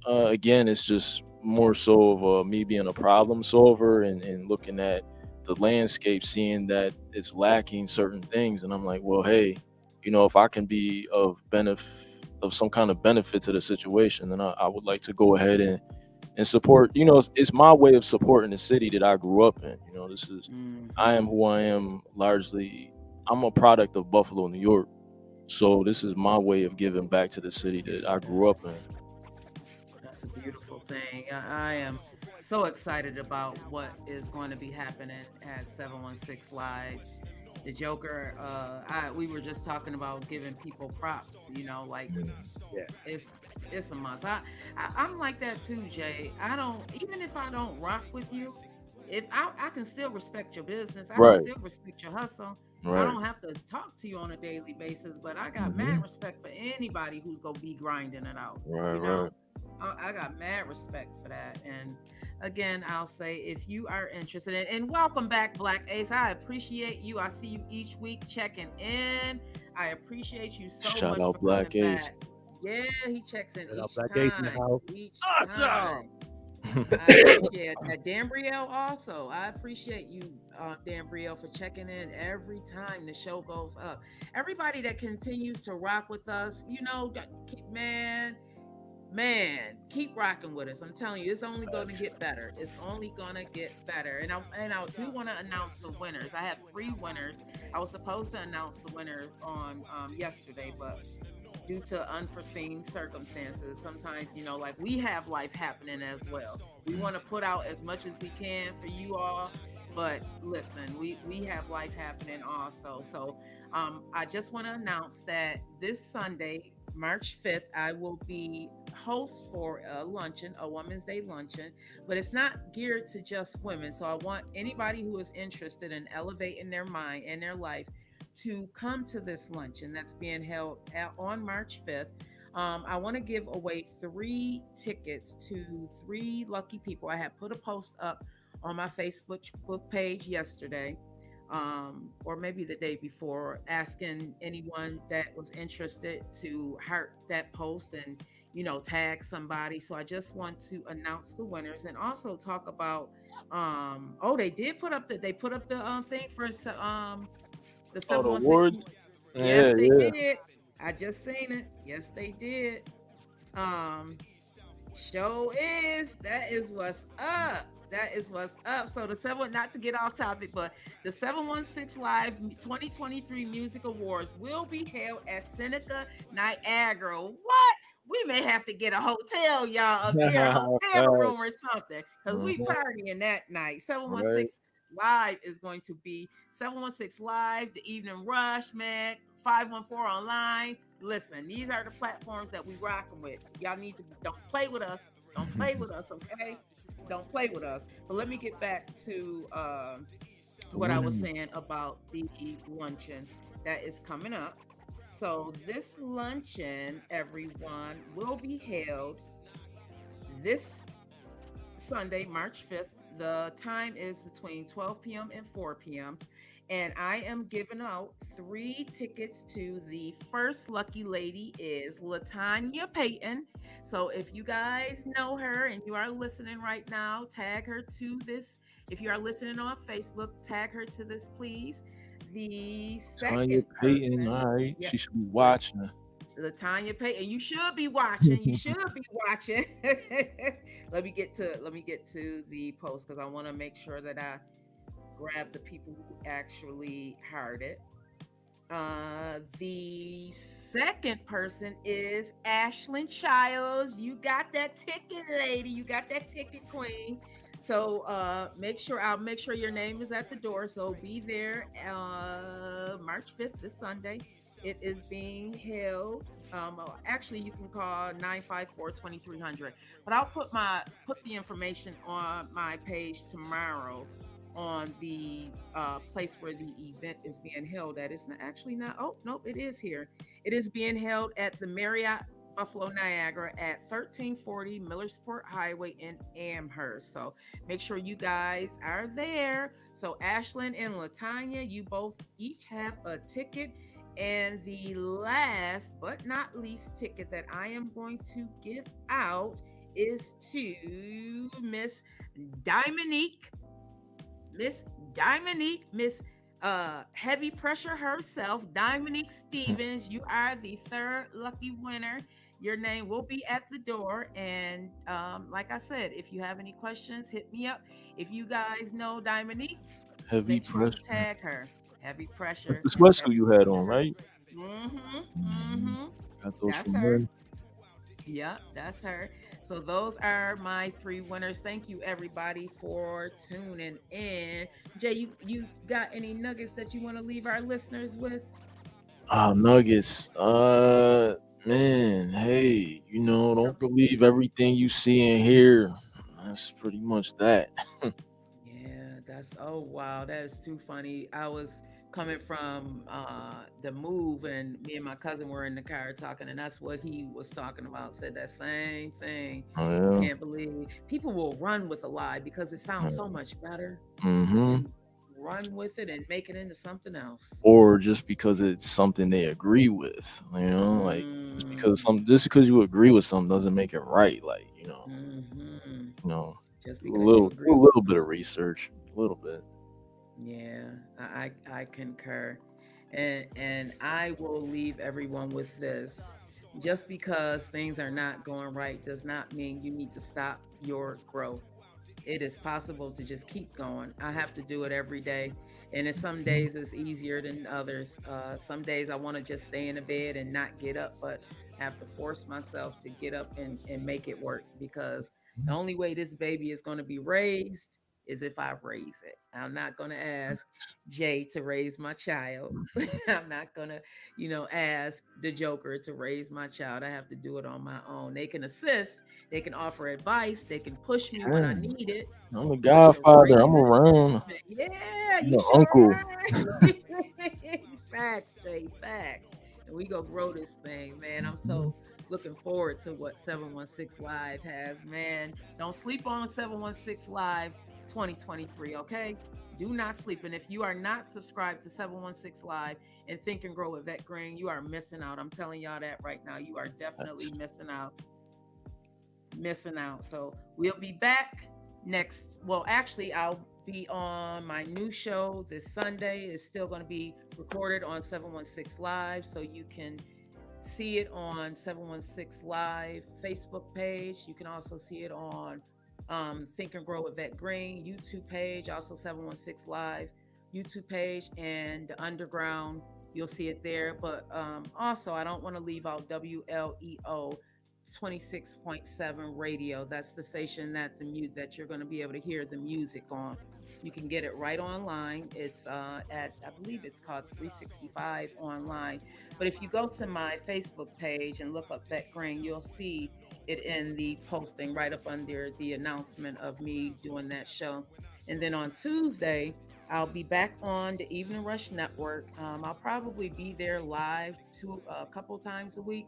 again, it's just more so of me being a problem solver and looking at the landscape, seeing that it's lacking certain things, and I'm like, well, hey, if I can be of some kind of benefit to the situation, then I would like to go ahead and support. It's my way of supporting the city that I grew up in. I am Hmm. who I am largely. I'm a product of Buffalo, New York. So this is my way of giving back to the city that I grew up in. That's a beautiful thing. I am so excited about what is going to be happening at 716 Live. The Joker, we were just talking about giving people props, like Mm. Yeah. it's it's a must. I'm like that too, Jay. I don't, even if I don't rock with you, if I can still respect your business, I can Right, still respect your hustle. I right. don't have to talk to you on a daily basis, but I got Hmm. mad respect for anybody who's gonna be grinding it out. Right, You right. know, I got mad respect for that. And again, I'll say if you are interested and welcome back, Black Ace. I appreciate you. I see you each week checking in. I appreciate you so Shout much for out coming Black Ace. back. Yeah, he checks in And our each Black Ace in the time. house. Each Awesome. time. I appreciate that. Dan Brielle also. I appreciate you, Dan Brielle, for checking in every time the show goes up. Everybody that continues to rock with us, man, keep rocking with us. I'm telling you, it's only going to get better. It's only going to get better. And I do want to announce the winners. I have three winners. I was supposed to announce the winner on yesterday, but due to unforeseen circumstances, sometimes like we have life happening as well. We want to put out as much as we can for you all, but listen, we have life happening also. So I just want to announce that this Sunday, March 5th, I will be host for a luncheon, a Women's Day luncheon, but it's not geared to just women. So I want anybody who is interested in elevating their mind and their life to come to this luncheon that's being held on March 5th. I want to give away 3 tickets to 3 lucky people. I had put a post up on my Facebook page yesterday. or maybe the day before, asking anyone that was interested to heart that post and tag somebody. So I just want to announce the winners and also talk about oh, they put up the thing for the Oh, the 716. awards. Yes, Yeah, they yeah. did. I just seen it. Yes, they did. Um Show is that is what's up. That is what's up. So the seven, not to get off topic, but the 716 Live 2023 Music Awards will be held at Seneca, Niagara. What? We may have to get a hotel, y'all, up there, a hotel room or Facts. something, because we Mhm. partying that night. Right. 716 Live is going to be 716 Live, the Evening Rush, man, 514 online. Listen, these are the platforms that we rocking with. Y'all need to don't play with us. Don't play with us, okay? Don't play with us. But let me get back to The what I was winning. saying about the luncheon that is coming up. So this luncheon, everyone, will be held this Sunday, March 5th. The time is between 12 p.m. and 4 p.m. And I am giving out 3 tickets to the first lucky lady is Latanya Payton. So if you guys know her and you are listening right now, tag her to this. If you are listening on Facebook, tag her to this, please. The Tanya second Payton. person, All right. yeah, She should be watching. Latanya Payton. You should be watching. You should be watching. Let me get to the post because I want to make sure that I grab the people who actually heard it. The second person is Ashlyn Childs. You got that ticket, lady. You got that ticket, queen. So I'll make sure your name is at the door. So be there March 5th, this Sunday. It is being held. Actually, you can call 954-2300. But I'll put the information on my page tomorrow on the place where the event is being held at. It's not, actually not. Oh, nope, it is here. It is being held at the Marriott Buffalo Niagara at 1340 Millersport Highway in Amherst. So make sure you guys are there. So Ashlyn and Latanya, you both each have a ticket. And the last but not least ticket that I am going to give out is to Miss Dominique Miss Miss Heavy Pressure herself, Dominique Stevens. You are the third lucky winner. Your name will be at the door. And like I said, if you have any questions, hit me up. If you guys know Dominique, Heavy make sure you pressure. tag her. Heavy That's Pressure, the Miss sweatsuit Heavy you had on, Pressure. right? Mm-hmm. Mhm. Mm-hmm. Got those That's from her. her. Yep, that's her. So those are my 3 winners. Thank you everybody for tuning in. Jay, you got any nuggets that you want to leave our listeners with? Nuggets. Man, hey, So don't believe everything you see and hear. That's pretty much that. yeah, that's oh wow, that is too funny. I was coming from the move and me and my cousin were in the car talking and that's what he was talking about. Said that same thing. Oh, You yeah. can't believe people will run with a lie because it sounds so much better Mm-hmm. and run with it and make it into something else. Or just because it's something they agree with, like Mm, just because you agree with something doesn't make it right. Like, hmm. you know, Just do because you a agree with little bit of something. research, a little bit. Yeah, I concur. And I will leave everyone with this. Just because things are not going right does not mean you need to stop your growth. It is possible to just keep going. I have to do it every day. And it's some days it's easier than others. Some days I want to just stay in the bed and not get up, but have to force myself to get up and make it work because the only way this baby is going to be raised is if I raise it. I'm not going to ask Jay to raise my child. I'm not going to, ask the Joker to raise my child. I have to do it on my own. They can assist, they can offer advice, they can push me when I Yeah, need it, I'm the but to godfather. I'm raise it, around. yeah, I'm you the sure uncle. are. Facts, Jay, facts. And we gonna grow this thing, man. I'm Mhm. so looking forward to what 716 Live has, man. Don't sleep on 716 Live 2023. Okay, do not sleep. And if you are not subscribed to 716 Live and Think and Grow with Vet Green, you are missing out. I'm telling y'all that right now. You are definitely missing out. Missing out. So we'll be back next. Well, actually, I'll be on my new show this Sunday. It's still going to be recorded on 716 Live, so you can see it on 716 Live Facebook page. You can also see it on Think and Grow with Vet Green YouTube page, also 716 Live YouTube page, and the Underground. You'll see it there. But also, I don't want to leave out WLEO 26.7 radio. That's the station that that you're going to be able to hear the music on. You can get it right online. It's at, I believe it's called 365 online. But if you go to my Facebook page and look up Vet Green, you'll see it in the posting right up under the announcement of me doing that show. And then on Tuesday, I'll be back on the Evening Rush Network. I'll probably be there live a couple times a week.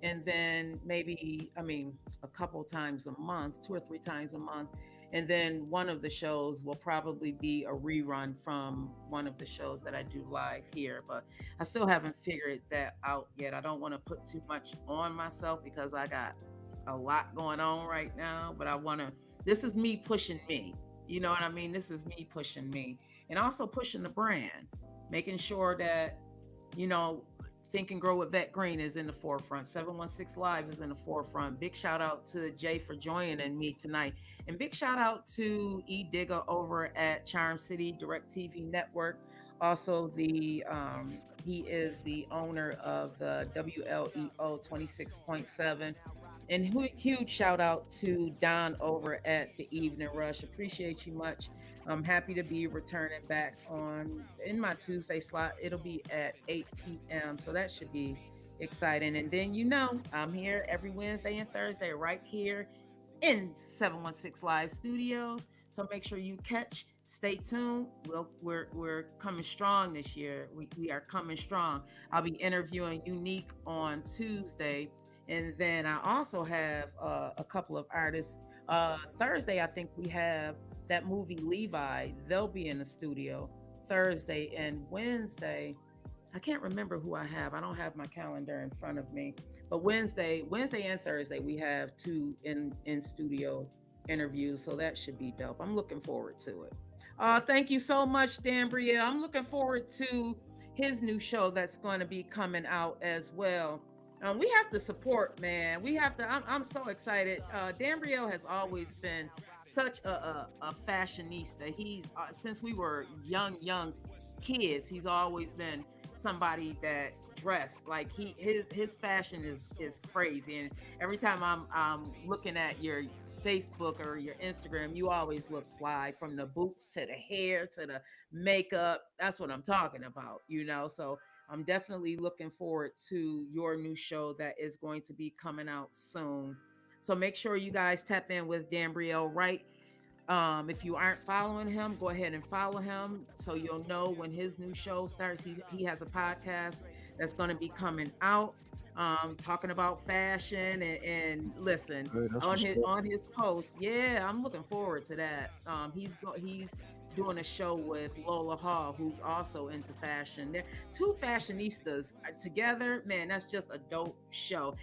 And then maybe, a couple times a month, 2 or 3 times a month. And then one of the shows will probably be a rerun from one of the shows that I do live here. But I still haven't figured that out yet. I don't want to put too much on myself because I got a lot going on right now. But this is me pushing me. You know what I mean? This is me pushing me. And also pushing the brand, making sure that, Think and Grow with Vet Green is in the forefront. 716 Live is in the forefront. Big shout out to Jay for joining me tonight. And big shout out to E. Digger over at Charm City Direct TV Network. Also, he is the owner of the WLEO 26.7. And huge shout out to Don over at the Evening Rush. Appreciate you much. I'm happy to be returning back in my Tuesday slot. It'll be at 8 p.m. So that should be exciting. And then, I'm here every Wednesday and Thursday right here in 716 Live Studios. So make sure you stay tuned. We're coming strong this year. We are coming strong. I'll be interviewing Unique on Tuesday. And then I also have a couple of artists. Thursday, I think we have that movie Levi. They'll be in the studio Thursday. And Wednesday, I can't remember who I have. I don't have my calendar in front of me. But Wednesday and Thursday, we have 2 in studio interviews. So that should be dope. I'm looking forward to it. Thank you so much, Dan Brielle. I'm looking forward to his new show that's going to be coming out as well. We have to support, man. We have to. I'm so excited. Dan Brielle has always been such a fashionista. He's since we were young kids. He's always been somebody that dressed like his fashion is crazy. And every time I'm looking at your Facebook or your Instagram, you always look fly, from the boots to the hair to the makeup. That's what I'm talking about. So I'm definitely looking forward to your new show that is going to be coming out soon. So make sure you guys tap in with Dan Brielle, right? If you aren't following him, go ahead and follow him so you'll know when his new show starts. He has a podcast that's going to be coming out, talking about fashion and listen, on his post. Yeah, I'm looking forward to that. He's doing a show with Lola Hall, who's also into fashion. They're 2 fashionistas together. Man, that's just a dope show.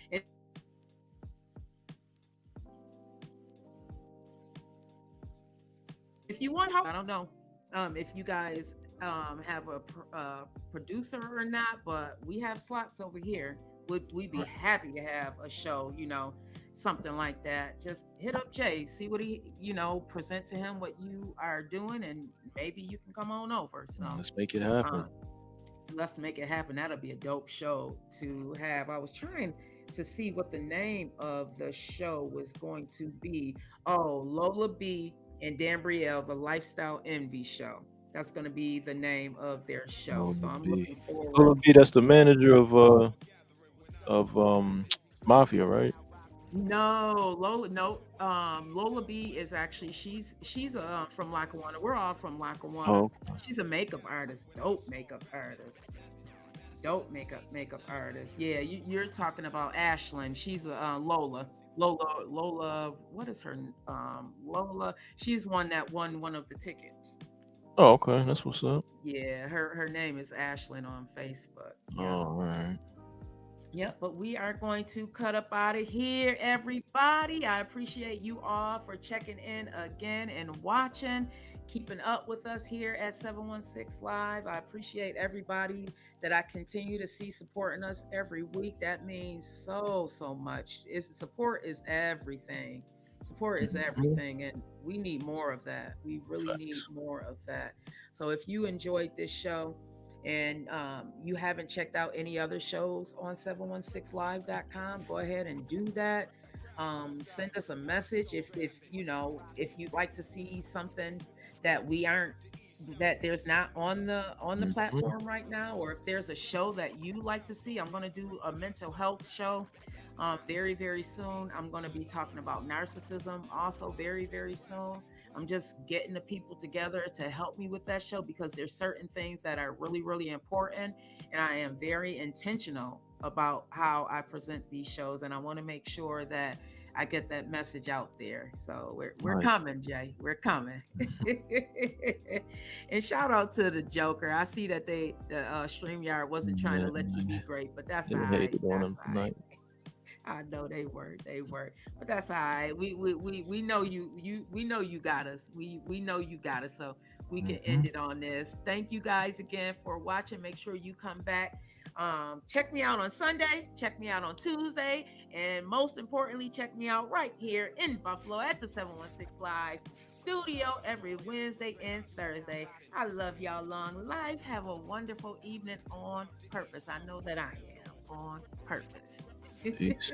If you want, I don't know if you guys have a producer or not, but we have slots over here. We'd be happy to have a show, something like that. Just hit up Jay, see what he, present to him what you are doing, and maybe you can come on over. So let's make it happen. Let's make it happen. That'll be a dope show to have. I was trying to see what the name of the show was going to be. Oh, Lola B and Dan Brielle, the Lifestyle Envy Show. That's going to be the name of their show. So I'm looking forward. Lola B, that's the manager of Mafia, right? No, Lola. No, Lola B is actually she's from Lackawanna. We're all from Lackawanna. Oh. She's a makeup artist, dope makeup artist. Yeah, you're talking about Ashlyn. She's a Lola. Lola, what is her Lola? She's one that won one of the tickets. Oh, okay, that's what's up. Yeah, her name is Ashlyn on Facebook. Yep. All right. Yep, but we are going to cut up out of here, everybody. I appreciate you all for checking in again and watching, keeping up with us here at 716 Live. I appreciate everybody that I continue to see supporting us every week. That means so much. Support is everything. Support is Mhm. everything, and we need more of that. We really need Facts. more of that. So if you enjoyed this show, and you haven't checked out any other shows on 716live.com, go ahead and do that. Send us a message if you know, if you'd like to see something that we aren't, that there's not on the Mhm. platform right now, or if there's a show that you like to see. I'm going to do a mental health show very soon. I'm going to be talking about narcissism also very soon. I'm just getting the people together to help me with that show, because there's certain things that are really important, and I am very intentional about how I present these shows, and I want to make sure that I get that message out there. So we're Right. coming, Jay. We're coming. And shout out to the Joker. I see that the StreamYard wasn't trying Yeah, to let you be man. great, but that's all They right. hated on That's him all right. tonight. I know they were, but that's all right. We know we know you got us. We know you got us. So we can Mhm. end it on this. Thank you guys again for watching. Make sure you come back. Check me out on Sunday. Check me out on Tuesday, and most importantly, check me out right here in Buffalo at the 716 Live studio every Wednesday and Thursday. I love y'all long life. Have a wonderful evening on purpose. I know that I am on purpose. Peace.